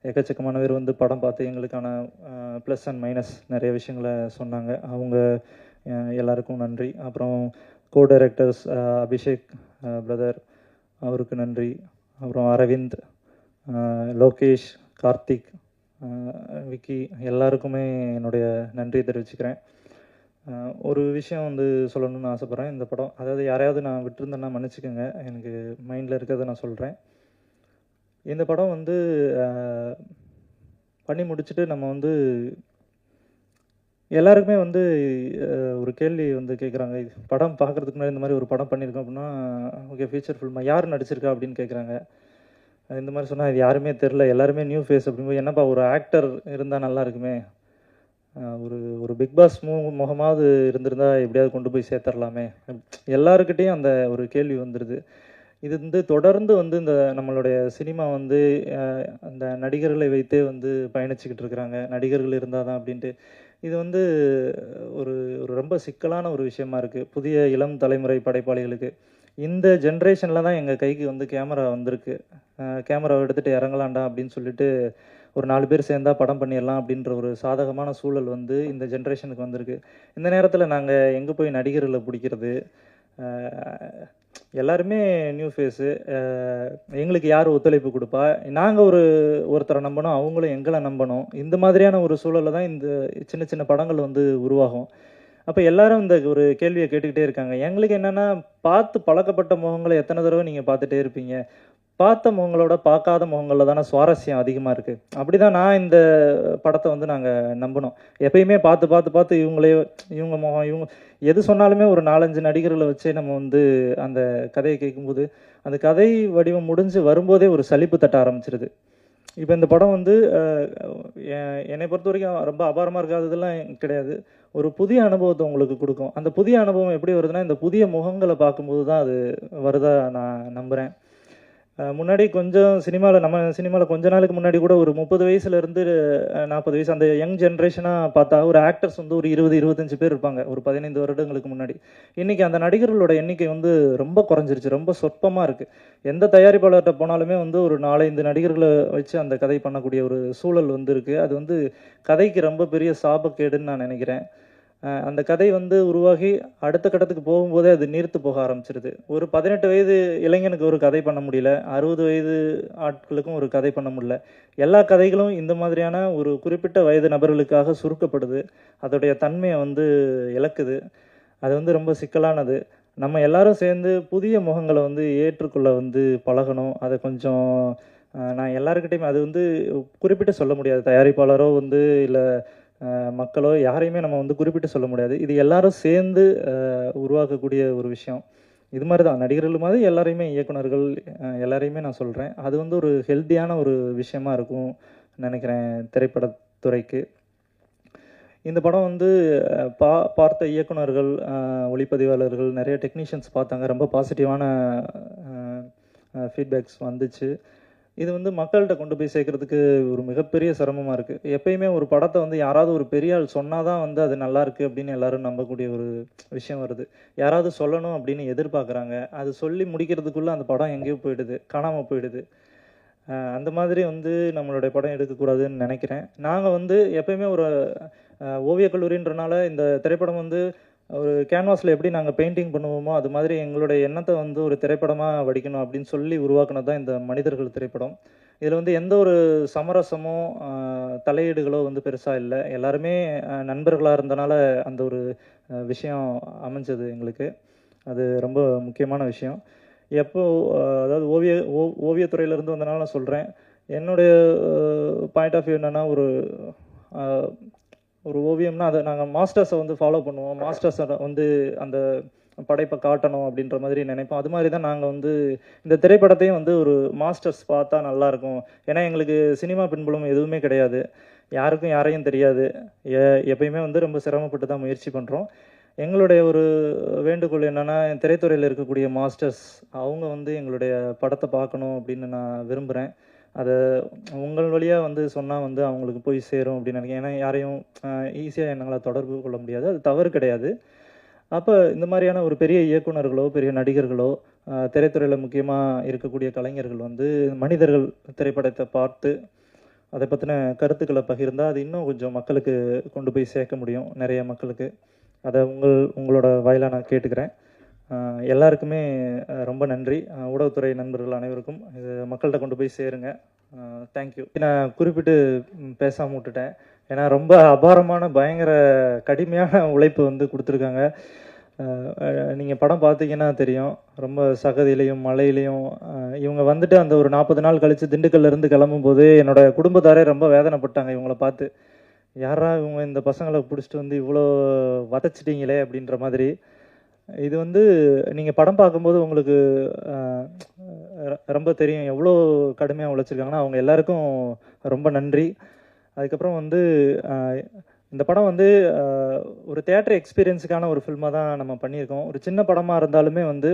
எக்கச்சக்கமான பேர் வந்து படம் பார்த்து எங்களுக்கான ப்ளஸ் அண்ட் மைனஸ் நிறைய விஷயங்களை சொன்னாங்க. அவங்க எல்லாருக்கும் நன்றி. அப்புறம் கோ டைரக்டர்ஸ் அபிஷேக் பிரதர், அவருக்கு நன்றி. அப்புறம் அரவிந்த், லோகேஷ், கார்த்திக், விக்கி, எல்லாருக்குமே என்னுடைய நன்றியை தெரிவிச்சுக்கிறேன். ஒரு விஷயம் வந்து சொல்லணும்னு ஆசைப்பட்றேன். இந்த படம், அதாவது யாரையாவது நான் விட்டுருந்தேன்னா மன்னிச்சுக்கோங்க, எனக்கு மைண்டில் இருக்கிறத நான் சொல்கிறேன். இந்த படம் வந்து பண்ணி முடிச்சுட்டு நம்ம வந்து எல்லாருக்குமே வந்து ஒரு கேள்வி வந்து கேட்குறாங்க, படம் பார்க்குறதுக்கு முன்னாடி இந்த மாதிரி ஒரு படம் பண்ணியிருக்கோம் அப்படின்னா, ஓகே ஃபீச்சர் ஃபில்மா யார் நடிச்சிருக்கா அப்படின்னு கேட்குறாங்க. இந்த மாதிரி சொன்னால் இது யாருமே தெரில, எல்லாருமே நியூ ஃபேஸ் அப்படிங்கும்போது, என்னப்பா ஒரு ஆக்டர் இருந்தால் நல்லா இருக்குமே, ஒரு பிக் பாஸ் முகமாவது இருந்திருந்தா எப்படியாவது கொண்டு போய் சேர்த்துடலாமே, எல்லாருக்கிட்டேயும் அந்த ஒரு கேள்வி வந்துடுது. இது வந்து தொடர்ந்து வந்து இந்த நம்மளுடைய சினிமா வந்து அந்த நடிகர்களை வைத்தே வந்து பயணிச்சுக்கிட்டு இருக்கிறாங்க, நடிகர்கள் இருந்தால் தான் அப்படின்ட்டு. இது வந்து ஒரு ரொம்ப சிக்கலான ஒரு விஷயமா இருக்குது புதிய இளம் தலைமுறை படைப்பாளிகளுக்கு. இந்த ஜென்ரேஷனில் தான் எங்கள் கைக்கு வந்து கேமரா வந்திருக்கு. கேமராவை எடுத்துகிட்டு இறங்கலாண்டா அப்படின்னு சொல்லிட்டு ஒரு 4 பேர் சேர்ந்தால் படம் பண்ணிடலாம் அப்படின்ற ஒரு சாதகமான சூழல் வந்து இந்த ஜென்ரேஷனுக்கு வந்திருக்கு. இந்த நேரத்தில் நாங்கள் எங்கே போய் நடிகர்களை பிடிக்கிறது? எல்லாருமே நியூ ஃபேஸு, எங்களுக்கு யார் ஒத்துழைப்பு கொடுப்பா? நாங்கள் ஒருத்தரை நம்பணும், அவங்களும் எங்களை நம்பணும். இந்த மாதிரியான ஒரு சூழலில் தான் இந்த சின்ன சின்ன படங்கள் வந்து உருவாகும். அப்போ எல்லாரும் இந்த ஒரு கேள்வியை கேட்டுக்கிட்டே இருக்காங்க. எங்களுக்கு என்னென்னா, பார்த்து பழக்கப்பட்ட முகங்களை எத்தனை தடவை நீங்கள் பார்த்துட்டே இருப்பீங்க? பார்த்த முகங்களோட பார்க்காத முகங்களில் தானே சுவாரஸ்யம் அதிகமாக இருக்குது. அப்படி தான் நான் இந்த படத்தை வந்து நாங்கள் நம்பினோம். எப்பயுமே பார்த்து இவங்க முகம், இவங்க எது சொன்னாலுமே ஒரு 4-5 நடிகர்களை வச்சே நம்ம வந்து அந்த கதையை கேட்கும்போது அந்த கதை வடிவம் முடிஞ்சு வரும்போதே ஒரு சலிப்பு தட்ட ஆரம்பிச்சிருது. இப்போ இந்த படம் வந்து என்னை பொறுத்த வரைக்கும் ரொம்ப அபாரமாக இருக்காததெல்லாம் கிடையாது. ஒரு புதிய அனுபவத்தை உங்களுக்கு கொடுக்கும். அந்த புதிய அனுபவம் எப்படி வருதுன்னா, இந்த புதிய முகங்களை பார்க்கும்போது தான் அது வருதா நான் நம்புகிறேன். முன்னாடி கொஞ்சம் நம்ம சினிமாவில் கொஞ்ச நாளுக்கு முன்னாடி கூட ஒரு 30 வயசுலேருந்து 40 வயசு அந்த யங் ஜென்ரேஷனாக பார்த்தா ஒரு ஆக்டர்ஸ் வந்து ஒரு 20-25 பேர் இருப்பாங்க ஒரு 15 வருடங்களுக்கு முன்னாடி. இன்றைக்கி அந்த நடிகர்களோட எண்ணிக்கை வந்து ரொம்ப குறைஞ்சிருச்சு, ரொம்ப சொற்பமாக இருக்குது. எந்த தயாரிப்பாளர்கிட்ட போனாலுமே வந்து ஒரு 4-5 நடிகர்களை வச்சு அந்த கதை பண்ணக்கூடிய ஒரு சூழல் வந்து இருக்குது. அது வந்து கதைக்கு ரொம்ப பெரிய சாபக்கேடுன்னு நான் நினைக்கிறேன். அந்த கதை வந்து உருவாகி அடுத்த கட்டத்துக்கு போகும்போதே அது நீர்த்து போக ஆரம்பிச்சிருது. ஒரு 18 வயது இளைஞனுக்கு ஒரு கதை பண்ண முடியல, 60 வயது ஆட்களுக்கும் ஒரு கதை பண்ண முடியல. எல்லா கதைகளும் இந்த மாதிரியான ஒரு குறிப்பிட்ட வயது நபர்களுக்காக சுருக்கப்படுது, அதோடைய தன்மையை வந்து இழக்குது. அது வந்து ரொம்ப சிக்கலானது. நம்ம எல்லாரும் சேர்ந்து புதிய முகங்களை வந்து ஏற்றுக்கொள்ள வந்து பழகணும். அதை கொஞ்சம் நான் எல்லாருக்கிட்டையுமே அது வந்து குறிப்பிட்டு சொல்ல முடியாது. தயாரிப்பாளரோ வந்து இல்லை மக்களோ யாரையுமே நம்ம வந்து குறிப்பிட்டு சொல்ல முடியாது. இது எல்லாரும் சேர்ந்து உருவாக்கக்கூடிய ஒரு விஷயம். இது மாதிரி தான் நடிகர்கள் மாதிரி எல்லாரையுமே இயக்குனர்கள் எல்லாரையுமே நான் சொல்கிறேன். அது வந்து ஒரு ஹெல்த்தியான ஒரு விஷயமா இருக்கும் நினைக்கிறேன் திரைப்படத்துறைக்கு. இந்த படம் வந்து பார்த்த இயக்குனர்கள், ஒளிப்பதிவாளர்கள், நிறைய டெக்னீஷியன்ஸ் பார்த்தாங்க. ரொம்ப பாசிட்டிவான ஃபீட்பேக்ஸ் வந்துச்சு. இது வந்து மக்கள்கிட்ட கொண்டு போய் சேர்க்கறதுக்கு ஒரு மிகப்பெரிய சிரமமாக இருக்குது. எப்பயுமே ஒரு படத்தை வந்து யாராவது ஒரு பெரிய ஆள் சொன்னால் தான் வந்து அது நல்லாயிருக்கு அப்படின்னு எல்லாரும் நம்பக்கூடிய ஒரு விஷயம் வருது. யாராவது சொல்லணும் அப்படின்னு எதிர்பார்க்குறாங்க. அது சொல்லி முடிக்கிறதுக்குள்ளே அந்த படம் எங்கேயோ போயிடுது, காணாமல் போயிடுது. அந்த மாதிரி வந்து நம்மளுடைய படம் எடுக்கக்கூடாதுன்னு நினைக்கிறேன். நாங்கள் வந்து எப்பயுமே ஒரு ஓவியக் கல்லூரின்றனால இந்த திரைப்படம் வந்து ஒரு கேன்வாஸில் எப்படி நாங்கள் பெயிண்டிங் பண்ணுவோமோ அது மாதிரி எங்களுடைய எண்ணத்தை வந்து ஒரு திரைப்படமாக வடிக்கணும் அப்படின்னு சொல்லி உருவாக்குனது தான் இந்த மனிதர்கள் திரைப்படம். இதில் வந்து எந்த ஒரு சமரசமோ தலையீடுகளோ வந்து பெருசாக இல்லை. எல்லாருமே நண்பர்களாக இருந்தனால அந்த ஒரு விஷயம் அமைஞ்சது எங்களுக்கு. அது ரொம்ப முக்கியமான விஷயம். அதாவது ஓவியத்துறையிலேருந்து வந்தனால நான் சொல்கிறேன். என்னுடைய பாயிண்ட் ஆஃப் வியூ என்னென்னா, ஒரு ஓவியம்னா அதை நாங்கள் மாஸ்டர்ஸை வந்து ஃபாலோ பண்ணுவோம். மாஸ்டர்ஸை வந்து அந்த படைப்பை காட்டணும் அப்படின்ற மாதிரி நினைப்போம். அது மாதிரி தான் நாங்கள் வந்து இந்த திரைப்படத்தையும் வந்து ஒரு மாஸ்டர்ஸ் பார்த்தா நல்லாயிருக்கும். ஏன்னா எங்களுக்கு சினிமா பின்புலம் எதுவுமே கிடையாது, யாருக்கும் யாரையும் தெரியாது. எப்பயுமே வந்து ரொம்ப சிரமப்பட்டு தான் முயற்சி பண்ணுறோம். எங்களுடைய ஒரு வேண்டுகோள் என்னென்னா, திரைத்துறையில் இருக்கக்கூடிய மாஸ்டர்ஸ் அவங்க வந்து எங்களுடைய படத்தை பார்க்கணும் அப்படின்னு நான் விரும்புகிறேன். அதை உங்கள் வழியாக வந்து சொன்னால் வந்து அவங்களுக்கு போய் சேரும் அப்படின்னு நினைக்கிறேன். ஏன்னா யாரையும் ஈஸியாக என்னால் தொடர்பு கொள்ள முடியாது, அது தவறு கிடையாது. அப்போ இந்த மாதிரியான ஒரு பெரிய இயக்குனர்களோ பெரிய நடிகர்களோ திரைத்துறையில் முக்கியமாக இருக்கக்கூடிய கலைஞர்கள் வந்து மனிதர்கள் திரைப்படத்தை பார்த்து அதை பற்றின கருத்துக்களை பகிர்ந்தால் அது இன்னும் கொஞ்சம் மக்களுக்கு கொண்டு போய் சேர்க்க முடியும், நிறைய மக்களுக்கு. அதை உங்களோட வாயிலாக நான் கேட்டுக்கிறேன். எல்லாருக்குமே ரொம்ப நன்றி. ஊடகத்துறை நண்பர்கள் அனைவருக்கும் இது மக்கள்கிட்ட கொண்டு போய் சேருங்க. தேங்க்யூ. நான் குறிப்பிட்டு பேசாமல் விட்டுட்டேன். ஏன்னா ரொம்ப அபாரமான பயங்கர கடுமையான உழைப்பு வந்து கொடுத்துருக்காங்க. நீங்கள் படம் பார்த்தீங்கன்னா தெரியும். ரொம்ப சகதியிலையும் மழையிலையும் இவங்க வந்துட்டு அந்த ஒரு 40 நாள் கழித்து திண்டுக்கல்லேருந்து கிளம்பும்போது என்னோடய குடும்பத்தாரே ரொம்ப வேதனைப்பட்டாங்க இவங்கள பார்த்து. யாரா இவங்க இந்த பசங்களை பிடிச்சிட்டு வந்து இவ்வளோ வதச்சிட்டிங்களே அப்படின்ற மாதிரி. இது வந்து நீங்கள் படம் பார்க்கும்போது உங்களுக்கு ரொம்ப தெரியும் எவ்வளோ கடுமையாக உழைச்சிருக்காங்கன்னா. அவங்க எல்லாருக்கும் ரொம்ப நன்றி. அதுக்கப்புறம் வந்து இந்த படம் வந்து ஒரு தியேட்டர் எக்ஸ்பீரியன்ஸுக்கான ஒரு ஃபில்மாக தான் நம்ம பண்ணியிருக்கோம். ஒரு சின்ன படமாக இருந்தாலுமே வந்து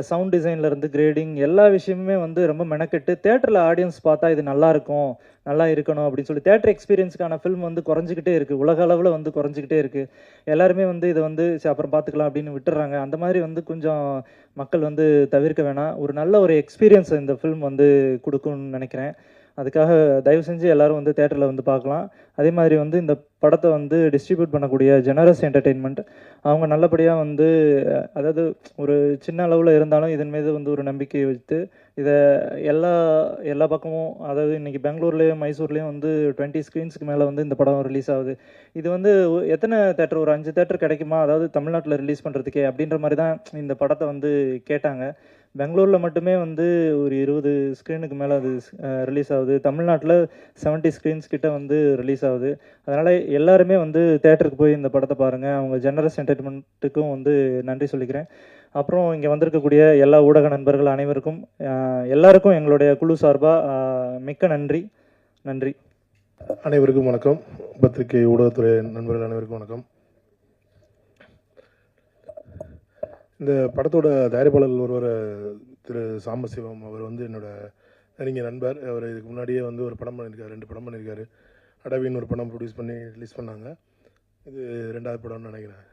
சவுண்ட் டிசைன்லேருந்து கிரேடிங் எல்லா விஷயமுமே வந்து ரொம்ப மெனக்கெட்டு தியேட்டரில் ஆடியன்ஸ் பார்த்தா இது நல்லாயிருக்கும், நல்லா இருக்கணும் அப்படின்னு சொல்லி தியேட்டர் எக்ஸ்பீரியன்ஸுக்கான ஃபில்ம் வந்து குறைஞ்சிக்கிட்டே இருக்குது, உலக அளவில் வந்து குறைஞ்சிக்கிட்டே இருக்குது. எல்லாருமே வந்து இதை வந்து அப்புறம் பார்த்துக்கலாம் அப்படின்னு விட்டுறாங்க. அந்த மாதிரி வந்து கொஞ்சம் மக்கள் வந்து தவிர்க்க வேணாம். ஒரு நல்ல ஒரு எக்ஸ்பீரியன்ஸ் இந்த ஃபில்ம் வந்து கொடுக்கும்னு நினைக்கிறேன். அதுக்காக தயவு செஞ்சு எல்லோரும் வந்து தேட்டரில் வந்து பார்க்கலாம். அதே மாதிரி வந்து இந்த படத்தை வந்து டிஸ்ட்ரிபியூட் பண்ணக்கூடிய ஜெனரஸ் என்டர்டெயின்மெண்ட் அவங்க நல்லபடியாக வந்து, அதாவது ஒரு சின்ன அளவில் இருந்தாலும் இதன் மீது வந்து ஒரு நம்பிக்கை வைத்து இதை எல்லா பக்கமும், அதாவது இன்றைக்கி பெங்களூர்லேயும் மைசூர்லேயும் வந்து 20 ஸ்க்ரீன்ஸுக்கு மேலே வந்து இந்த படம் ரிலீஸ் ஆகுது. இது வந்து எத்தனை தேட்டர், ஒரு 5 தேட்டர் கிடைக்குமா, அதாவது தமிழ்நாட்டில் ரிலீஸ் பண்ணுறதுக்கே அப்படின்ற மாதிரி தான் இந்த படத்தை வந்து கேட்டாங்க. பெங்களூரில் மட்டுமே வந்து ஒரு 20 ஸ்க்ரீனுக்கு மேலே அது ரிலீஸ் ஆகுது. தமிழ்நாட்டில் 70 ஸ்க்ரீன்ஸ் கிட்ட வந்து ரிலீஸ் ஆகுது. அதனால் எல்லாருமே வந்து தேட்டருக்கு போய் இந்த படத்தை பாருங்கள். அவங்க ஜெனரஸ் என்டர்டெயின்மெண்ட்டுக்கும் வந்து நன்றி சொல்லிக்கிறேன். அப்புறம் இங்கே வந்திருக்கக்கூடிய எல்லா ஊடக நண்பர்கள் அனைவருக்கும் எல்லாருக்கும் எங்களுடைய குழு சார்பாக மிக்க நன்றி. நன்றி. அனைவருக்கும் வணக்கம். பத்திரிகை ஊடகத்துறை நண்பர்கள் அனைவருக்கும் வணக்கம். இந்த படத்தோட தயாரிப்பாளர்கள் ஒருவர் திரு சாம்பசிவம், அவர் வந்து என்னோட நெருங்கிய நண்பர். அவர் இதுக்கு முன்னாடியே வந்து ஒரு படம் பண்ணியிருக்காரு, 2 படம் பண்ணியிருக்காரு. அடவின்னு ஒரு படம் ப்ரொடியூஸ் பண்ணி ரிலீஸ் பண்ணாங்க. இது 2வது படம்னு நினைக்கிறேன்.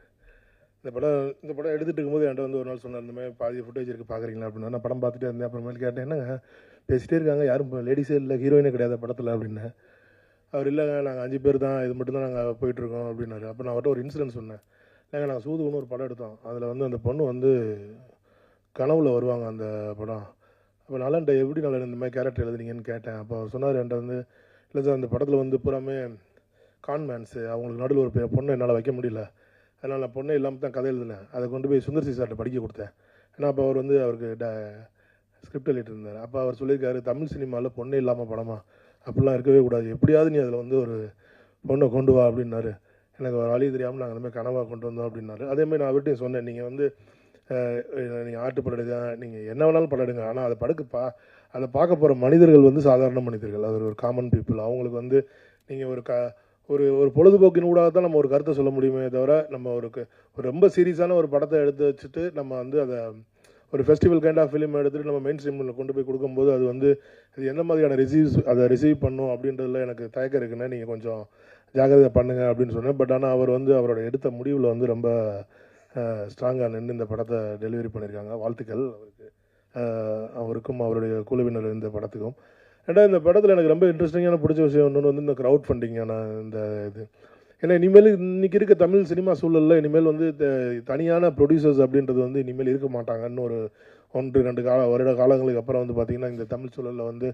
இந்த படம் எடுத்துகிட்டு இருக்கும்போது என்கிட்ட வந்து ஒரு நாள் சொன்னார், இந்த மாதிரி பாதி ஃபுட்டேஜ் இருக்குது பார்க்குறீங்களா அப்படின்னா. நான் படம் பார்த்துட்டே இருந்தேன். அப்புறமேல் கேட்டேன், என்னங்க பேசிகிட்டே இருக்காங்க, யாரும் லேடிஸே இல்லை, ஹீரோயினே கிடையாது படத்தில் அப்படின்னு. அவர் இல்லைங்க, நாங்கள் 5 பேர் தான், இது மட்டும் தான் நாங்கள் போயிட்டுருக்கோம் அப்படின்னாரு. அப்போ நான் அவர்கிட்ட ஒரு இன்சிடென்ட் சொன்னேன். இல்லைங்க, நாங்கள் சூதுன்னு ஒரு படம் எடுத்தோம். அதில் வந்து அந்த பொண்ணு வந்து கனவுல வருவாங்க அந்த படம். அப்போ நலன்ட்ட எப்படி நலன் இந்த மாதிரி கேரக்டர் எழுதுனீங்கன்னு கேட்டேன். அப்போ அவர் சொன்னார் என்கிட்ட வந்து, இல்லை சார் அந்த படத்தில் வந்து பூராமே கான்மேன்ஸு, அவங்களுக்கு நடுவில் ஒரு பொண்ணு என்னால் வைக்க முடியல, அதனால் நான் பொண்ணே இல்லாமல் தான் கதை எழுதினேன். அதை கொண்டு போய் சுந்தர் சி சார்கிட்ட படிக்க கொடுத்தேன். ஏன்னா அப்போ அவர் வந்து அவருக்கு ஸ்கிரிப்ட் எழுதிட்டு இருந்தார். அப்போ அவர் சொல்லியிருக்காரு, தமிழ் சினிமாவில் பொண்ணே இல்லாமல் படமா அப்படிலாம் இருக்கவே கூடாது, எப்படியாவது நீ அதில் வந்து ஒரு பொண்ணை கொண்டு வா அப்படின்னாரு. எனக்கு ஒரு வழி தெரியாமல் நாங்கள் அந்தமாதிரி கனவாக கொண்டு வந்தோம் அப்படின்னாரு. அதேமாதிரி நான் அவர்கிட்டையும் சொன்னேன், நீங்கள் வந்து நீங்கள் ஆட்டு படம் எடுங்க, நீங்கள் என்ன வேணாலும் படம் எடுங்க, ஆனால் அதை அதை பார்க்க போகிற மனிதர்கள் வந்து சாதாரண மனிதர்கள், அது ஒரு காமன் பீப்புள். அவங்களுக்கு வந்து நீங்கள் ஒரு பொழுதுபோக்கின் ஊடாக தான் நம்ம ஒரு கருத்தை சொல்ல முடியுமே தவிர, நம்ம ஒரு ரொம்ப சீரியஸான ஒரு படத்தை எடுத்து வச்சுட்டு நம்ம வந்து அதை ஒரு ஃபெஸ்டிவல் கைண்ட் ஆஃப் ஃபிலிம் எடுத்துகிட்டு நம்ம மெயின் ஸ்ட்ரீமில் கொண்டு போய் கொடுக்கும்போது அது வந்து இது என்ன மாதிரியான அதை ரிசீவ் பண்ணும் அப்படின்றதுல எனக்கு தயக்கம் இருக்குன்னா நீங்கள் கொஞ்சம் ஜாக்கிரதை பண்ணுங்கள் அப்படின்னு சொன்னேன். பட் ஆனால் அவர் வந்து அவரோட எடுத்த முடிவில் வந்து ரொம்ப ஸ்ட்ராங்காக நின்று இந்த படத்தை டெலிவரி பண்ணியிருக்காங்க. வாழ்த்துக்கள் அவருக்கும் அவருடைய குழுவினர் இந்த படத்துக்கும். ரெண்டாவது, இந்த படத்தில் எனக்கு ரொம்ப இன்ட்ரெஸ்டிங்கான பிடிச்ச விஷயம் ஒன்று வந்து இந்த க்ரௌட் ஃபண்டிங்கான இந்த இது. ஏன்னா இனிமேல் இன்றைக்கி இருக்க தமிழ் சினிமா சூழலில் இனிமேல் வந்து தனியான ப்ரொடியூசர்ஸ் அப்படின்றது வந்து இனிமேல் இருக்க மாட்டாங்கன்னு ஒரு 1-2 வருட காலங்களுக்கு அப்புறம் வந்து பார்த்திங்கன்னா இந்த தமிழ் சூழலில் வந்து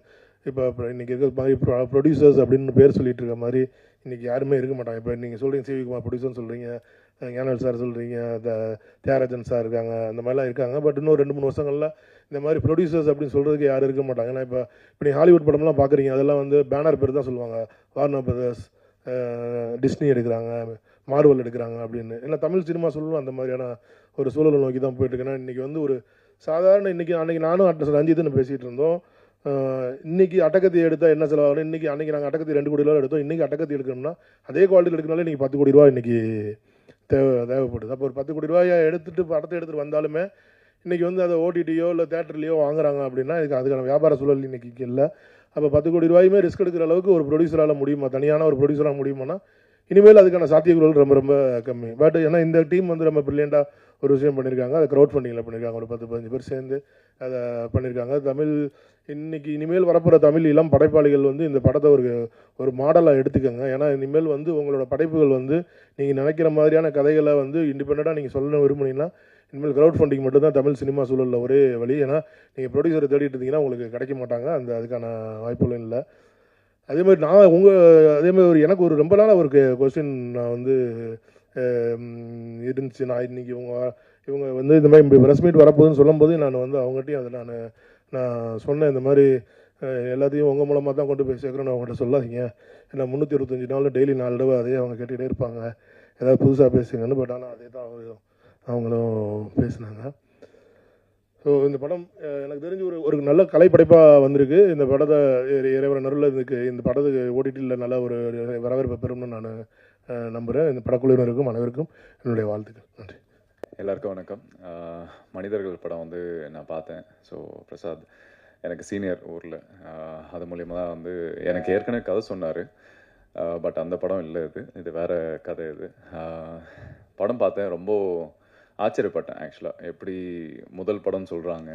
இப்போ இன்றைக்கி இருக்க மாதிரி ப்ரொடியூசர்ஸ் அப்படின்னு பேர் சொல்லிட்டு இருக்க மாதிரி இன்றைக்கி யாருமே இருக்க மாட்டாங்க. இப்போ நீங்கள் சொல்கிறீங்க சிவி குமார் ப்ரொடியூசர்னு சொல்கிறீங்க, ஞானவேல் சார் சொல்கிறீங்க, தியாகராஜன் சார் இருக்காங்க, அந்த மாதிரிலாம் இருக்காங்க. பட் இன்னும் 2-3 வருஷங்களில் இந்த மாதிரி ப்ரொடியூசர்ஸ் அப்படின்னு சொல்கிறதுக்கு யாரும் இருக்க மாட்டாங்க. ஏன்னா இப்போ நீங்கள் ஹாலிவுட் படம்லாம் பார்க்குறீங்க, அதெல்லாம் வந்து பேனர் பேர் தான் சொல்லுவாங்க. வார்னர் பிரதர்ஸ், டிஸ்னி எடுக்கிறாங்க, மார்வல் எடுக்கிறாங்க அப்படின்னு. ஏன்னா தமிழ் சினிமா சூழலும் அந்த மாதிரியான ஒரு சூழலை நோக்கி தான் போயிட்டுருக்கேன்னா இன்றைக்கி வந்து ஒரு சாதாரண அன்றைக்கி நானும் ரஞ்சித்துன்னு பேசிகிட்டு இருந்தோம். இன்றைக்கி அட்டகத்தி எடுத்தால் என்ன செலவாகணும், அன்றைக்கி நாங்கள் அட்டகத்தி 2 கோடி ரூபா எடுத்தோம். இன்றைக்கி அட்டகத்தி எடுக்கணும்னா அதே குவாலிட்டியில் எடுக்கணும்னாலே இன்றைக்கி 10 கோடி ரூபா இன்றைக்கி தேவைப்படுது. அப்போ ஒரு 10 கோடி ரூபாயை படத்தை எடுத்துகிட்டு வந்தாலுமே இன்றைக்கி வந்து அதை ஓடிடியோ இல்லை தேட்டர்லையோ வாங்குறாங்க அப்படின்னா அதுக்கான வியாபார சூழல் இன்றைக்கி இல்லை. அப்போ 10 கோடி ரூபாயுமே ரிஸ்க் எடுக்கிற அளவுக்கு ஒரு ப்ரொடியூசரால் முடியுமா, தனியான ஒரு ப்ரொடியூசராக முடியுமானா இனிமேல் அதுக்கான சாத்தியக்கூறுகள் ரொம்ப ரொம்ப கம்மி. பட் ஏன்னா இந்த டீம் வந்து ரொம்ப ப்ரில்லியண்ட்டாக ஒரு விஷயம் பண்ணியிருக்காங்க. அதை க்ரௌட் ஃபண்டிங்கில் பண்ணியிருக்காங்க. ஒரு 10-15 பேர் சேர்ந்து அதை பண்ணியிருக்காங்க. இனிமேல் வரப்போகிற தமிழ் இளம் படைப்பாளிகள் வந்து இந்த படத்தை ஒரு மாடலாக எடுத்துக்கோங்க. ஏன்னா இனிமேல் வந்து உங்களோட படைப்புகள் வந்து நீங்கள் நினைக்கிற மாதிரியான கதைகளை வந்து இண்டிபெண்ட்டாக நீங்கள் சொல்ல விரும்புனீங்கன்னா இனிமேல் க்ரௌட் ஃபண்டிங் மட்டும்தான் தமிழ் சினிமா சூழலில் ஒரே வழி. ஏன்னா நீங்கள் ப்ரொடியூசரை தேடிட்டு இருந்தீங்கன்னா உங்களுக்கு கிடைக்க மாட்டாங்க, அதுக்கான வாய்ப்புகளும் இல்லை. அதேமாதிரி அதேமாதிரி எனக்கு ஒரு ரொம்ப நாளாக ஒரு கொஸ்டின் நான் வந்து இருந்துச்சு. நான் இன்றைக்கி இவங்க வந்து இந்த மாதிரி ப்ரெஸ் மீட் வரப்போகுதுன்னு சொல்லும்போது நான் வந்து அவங்ககிட்டையும் அதை நான் சொன்னேன், இந்த மாதிரி எல்லாத்தையும் உங்கள் மூலமாக தான் கொண்டு போய் சேர்க்குறோன்னு அவங்கள்ட்ட சொல்லாதீங்க. ஏன்னா 365 நாள் டெய்லி 4 தடவை அதே அவங்க கேட்டுகிட்டே இருப்பாங்க, ஏதாவது புதுசாக பேசுங்கன்னு. பட் ஆனால் அதே தான் அவங்களும் பேசினாங்க. ஸோ இந்த படம் எனக்கு தெரிஞ்சு ஒரு நல்ல கலைப்படைப்பாக வந்திருக்கு. இந்த படத்தை இறைவன் நடுவில் இந்த படத்துக்கு ஓடிடியில் நல்ல ஒரு வரவேற்பை பெறும்னு நான் நம்புகிறேன். இந்த படக்குழுவினருக்கும் அனைவருக்கும் என்னுடைய வாழ்த்துக்கள். நன்றி. எல்லாருக்கும் வணக்கம். மனிதர்கள் படம் வந்து நான் பார்த்தேன். ஸோ பிரசாத் எனக்கு சீனியர் ஊரில், அது மூலிமா தான் வந்து எனக்கு ஏற்கனவே கதை சொன்னார். பட் அந்த படம் இல்லை, இது வேறு கதை. படம் பார்த்தேன், ரொம்ப ஆச்சரியப்பட்டேன். ஆக்சுவலாக எப்படி முதல் படம்னு சொல்கிறாங்க,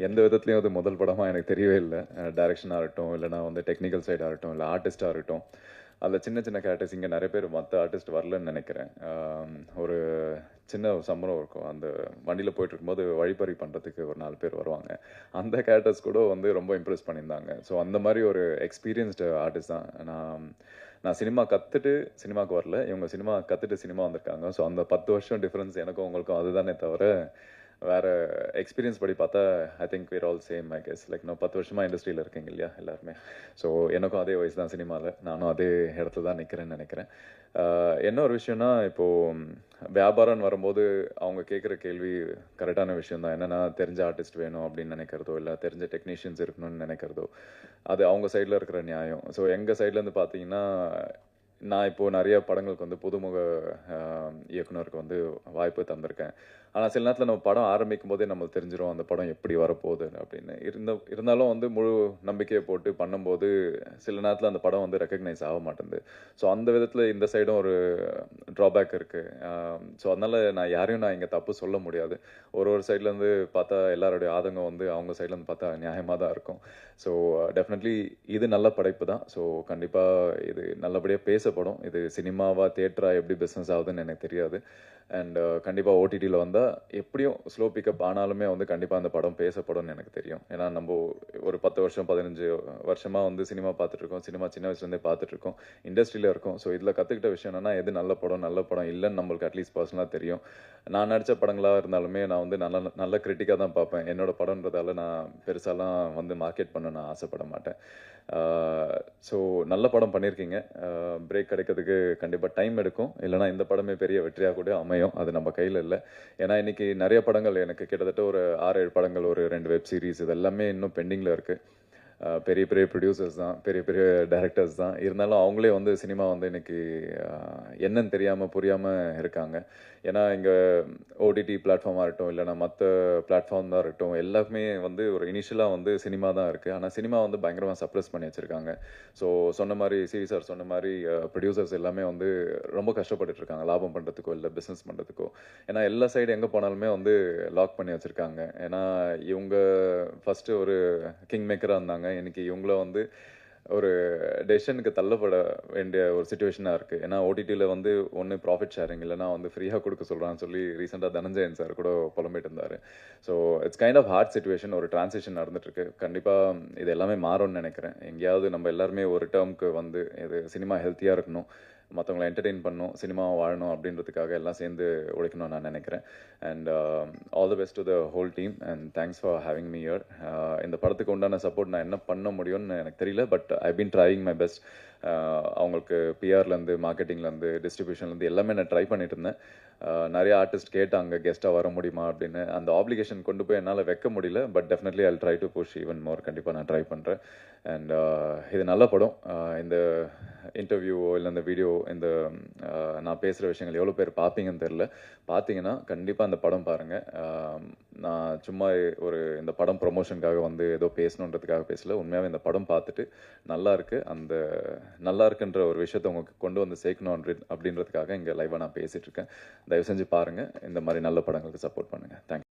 எந்த விதத்துலேயும் அது முதல் படமாக எனக்கு தெரியவே இல்லை. டைரக்ஷனாக இருக்கட்டும், இல்லைனா வந்து டெக்னிக்கல் சைடாக இருக்கட்டும், இல்லை ஆர்டிஸ்ட்டாக இருக்கட்டும், அதில் சின்ன சின்ன கேரக்டர்ஸ் இங்கே நிறைய பேர் மற்ற ஆர்டிஸ்ட் வரலன்னு நினைக்கிறேன். ஒரு சின்ன சம்பளம் இருக்கும், அந்த வண்டியில் போயிட்டு இருக்கும்போது வழிப்பறி பண்ணுறதுக்கு ஒரு 4 பேர் வருவாங்க. அந்த கேரக்டர்ஸ் கூட வந்து ரொம்ப இம்ப்ரெஸ் பண்ணியிருந்தாங்க. ஸோ அந்த மாதிரி ஒரு எக்ஸ்பீரியன்ஸ்டு ஆர்டிஸ்ட் தான். நான் சினிமா கற்றுட்டு சினிமாவுக்கு வரல, இவங்க சினிமா கற்றுட்டு சினிமா வந்திருக்காங்க. ஸோ அந்த 10 வருஷம் டிஃப்ரென்ஸ் எனக்கும் உங்களுக்கும் அதுதானே தவிர வேறு எக்ஸ்பீரியன்ஸ் படி பார்த்தா I think we're all same. I guess like நான் 10 வருஷமாக இண்டஸ்ட்ரியில் இருக்கீங்க இல்லையா எல்லாருமே. ஸோ எனக்கும் அதே வயசு தான் சினிமாவில், நானும் அதே இடத்துல தான் நிற்கிறேன்னு நினைக்கிறேன். என்ன ஒரு விஷயம்னா, இப்போது வியாபாரம்னு வரும்போது அவங்க கேட்குற கேள்வி கரெக்டான விஷயம் தான். என்னென்னா தெரிஞ்ச ஆர்டிஸ்ட் வேணும் அப்படின்னு நினைக்கிறதோ, இல்லை தெரிஞ்ச டெக்னீஷியன்ஸ் இருக்கணும்னு நினைக்கிறதோ, அது அவங்க சைடில் இருக்கிற நியாயம். ஸோ எங்கள் சைட்லேருந்து பார்த்தீங்கன்னா, நான் இப்போது நிறைய படங்களுக்கு வந்து புதுமுக இயக்குனருக்கு வந்து வாய்ப்பு தந்திருக்கேன். ஆனால் சில நேரத்தில் நம்ம படம் ஆரம்பிக்கும் போதே நம்மளுக்கு தெரிஞ்சிடும் அந்த படம் எப்படி வரப்போகுது அப்படின்னு. இருந்தாலும் வந்து முழு நம்பிக்கையை போட்டு பண்ணும்போது சில நேரத்தில் அந்த படம் வந்து ரெக்கக்னைஸ் ஆக மாட்டேங்குது. ஸோ அந்த விதத்தில் இந்த சைடும் ஒரு ட்ராபேக் இருக்குது. ஸோ அதனால் நான் இங்கே தப்பு சொல்ல முடியாது. ஒரு சைட்லேருந்து பார்த்தா எல்லாருடைய ஆதங்கம் வந்து அவங்க சைட்லேருந்து பார்த்தா நியாயமாக தான் இருக்கும். ஸோ டெஃபினெட்லி இது நல்ல படைப்பு தான். ஸோ கண்டிப்பாக இது நல்லபடியாக பேசப்படும். இது சினிமாவா தியேட்டரா எப்படி பிஸ்னஸ் ஆகுதுன்னு எனக்கு தெரியாது. அண்ட் கண்டிப்பாக ஓடிடியில் வந்தால் எப்படியும் ஸ்லோ பிக்கப் ஆனாலுமே வந்து கண்டிப்பாக அந்த படம் பேசப்படும்னு எனக்கு தெரியும். ஏன்னா நம்ம ஒரு 10 வருஷம் 15 வருஷமாக வந்து சினிமா பார்த்துட்ருக்கோம், சினிமா சின்ன வயசுலேருந்தே பார்த்துட்ருக்கோம், இண்டஸ்ட்ரியில் இருக்கோம். ஸோ இதில் கற்றுக்கிட்ட விஷயம் என்னென்னா, எது நல்ல படம் இல்லைன்னு நம்மளுக்கு அட்லீஸ்ட் பர்சனலாக தெரியும். நான் நடித்த படங்களாக இருந்தாலுமே நான் வந்து நல்ல கிரிட்டிக்காக தான் பார்ப்பேன். என்னோட படம்ன்றதால நான் பெருசாலாம் வந்து மார்க்கெட் பண்ண நான் ஆசைப்பட மாட்டேன். ஸோ நல்ல படம் பண்ணியிருக்கீங்க. பிரேக் கிடைக்கிறதுக்கு கண்டிப்பாக டைம் எடுக்கும், இல்லைனா இந்த படமே பெரிய வெற்றியாக கூட அமையும். அது நம்ம கையில் இல்லை. ஏன்னா இன்றைக்கி நிறைய படங்கள், எனக்கு கிட்டத்தட்ட ஒரு 6-7 படங்கள், ஒரு 2 வெப் சீரிஸ், இது எல்லாமே இன்னும் பெண்டிங்கில் இருக்குது. பெரிய பெரிய ப்ரொடியூசர்ஸ் தான், பெரிய பெரிய டைரக்டர்ஸ் தான். இருந்தாலும் அவங்களே வந்து சினிமா வந்து இன்றைக்கி என்னன்னு தெரியாமல் புரியாமல் இருக்காங்க. ஏன்னா இங்கே ஓடிடி பிளாட்ஃபார்மாக இருக்கட்டும், இல்லைனா மற்ற பிளாட்ஃபார்ம் தான் இருக்கட்டும், எல்லாருமே வந்து ஒரு இனிஷியலாக வந்து சினிமா தான் இருக்குது. ஆனால் சினிமா வந்து பயங்கரமாக சப்ரெஸ் பண்ணி வச்சுருக்காங்க. ஸோ சொன்ன மாதிரி சிவி சார் சொன்ன மாதிரி ப்ரொடியூசர்ஸ் எல்லாமே வந்து ரொம்ப கஷ்டப்பட்டுட்டு இருக்காங்க, லாபம் பண்ணுறதுக்கோ இல்லை பிஸ்னஸ் பண்ணுறதுக்கோ. ஏன்னா எல்லா சைடு எங்கே போனாலுமே வந்து லாக் பண்ணி வச்சுருக்காங்க. ஏன்னா இவங்க ஃபஸ்ட்டு ஒரு கிங் மேக்கராக இருந்தாங்க, இன்னைக்கு இவங்கள வந்து ஒரு டெசிஷனுக்கு தள்ளப்பட வேண்டிய ஒரு சுச்சுவேஷனாக இருக்குது. ஏன்னா ஓடிடியில் வந்து ஒன்று ப்ராஃபிட் ஷேரிங், இல்லைனா வந்து ஃப்ரீயாக கொடுக்க சொல்கிறான்னு சொல்லி ரீசெண்டாக தனஞ்சயன் சார் கூட புலம்பிட்டு இருந்தார். So it's kind of hard situation, ஒரு டிரான்சிஷன் நடந்துட்டுருக்கு. கண்டிப்பாக இது எல்லாமே மாறும்னு நினைக்கிறேன். எங்கேயாவது நம்ம எல்லாருமே ஒரு டேர்முக்கு வந்து இது சினிமா ஹெல்த்தியாக இருக்கணும், மற்றவங்களை என்டர்டெயின் பண்ணணும், சினிமாவை வாழணும் அப்படின்றதுக்காக எல்லாம் சேர்ந்து உழைக்கணும்னு நான் நினைக்கிறேன். And all the best to the whole team and thanks for having me here. இந்த படத்துக்கு உண்டான சப்போர்ட் நான் என்ன பண்ண முடியும்னு எனக்கு தெரியல, but I been trying my best. அவங்களுக்கு பிஆர்லேருந்து, மார்க்கெட்டிங்லேருந்து, டிஸ்ட்ரிபியூஷன்லேருந்து எல்லாமே நான் ட்ரை பண்ணிட்டு இருந்தேன். நிறைய ஆர்டிஸ்ட் கேட்டாங்க கெஸ்ட்டாக வர முடியுமா அப்படின்னு. அந்த ஆப்ளிகேஷன் கொண்டு போய் என்னால் வைக்க முடியல, but definitely I try to push even more. கண்டிப்பாக நான் ட்ரை பண்ணுறேன். அண்ட் இது நல்ல படம். இந்த இன்டர்வியூவோ இல்லை இந்த வீடியோ, இந்த நான் பேசுகிற விஷயங்கள் எவ்வளோ பேர் பார்ப்பீங்கன்னு தெரில. பார்த்தீங்கன்னா கண்டிப்பாக அந்த படம் பாருங்கள். நான் சும்மா ஒரு இந்த படம் ப்ரொமோஷனுக்காக வந்து ஏதோ பேசணுன்றதுக்காக பேசல. உண்மையாகவே இந்த படம் பார்த்துட்டு நல்லா இருக்குது, அந்த நல்லா இருக்குன்ற ஒரு விஷயத்தை உங்களுக்கு கொண்டு வந்து சேர்க்கணும் அப்படின்றதுக்காக இங்கே லைவாக நான் பேசிகிட்டு இருக்கேன். தயவு செஞ்சு பாருங்கள். இந்த மாதிரி நல்ல படங்களுக்கு சப்போர்ட் பண்ணுங்கள். தேங்க்யூ.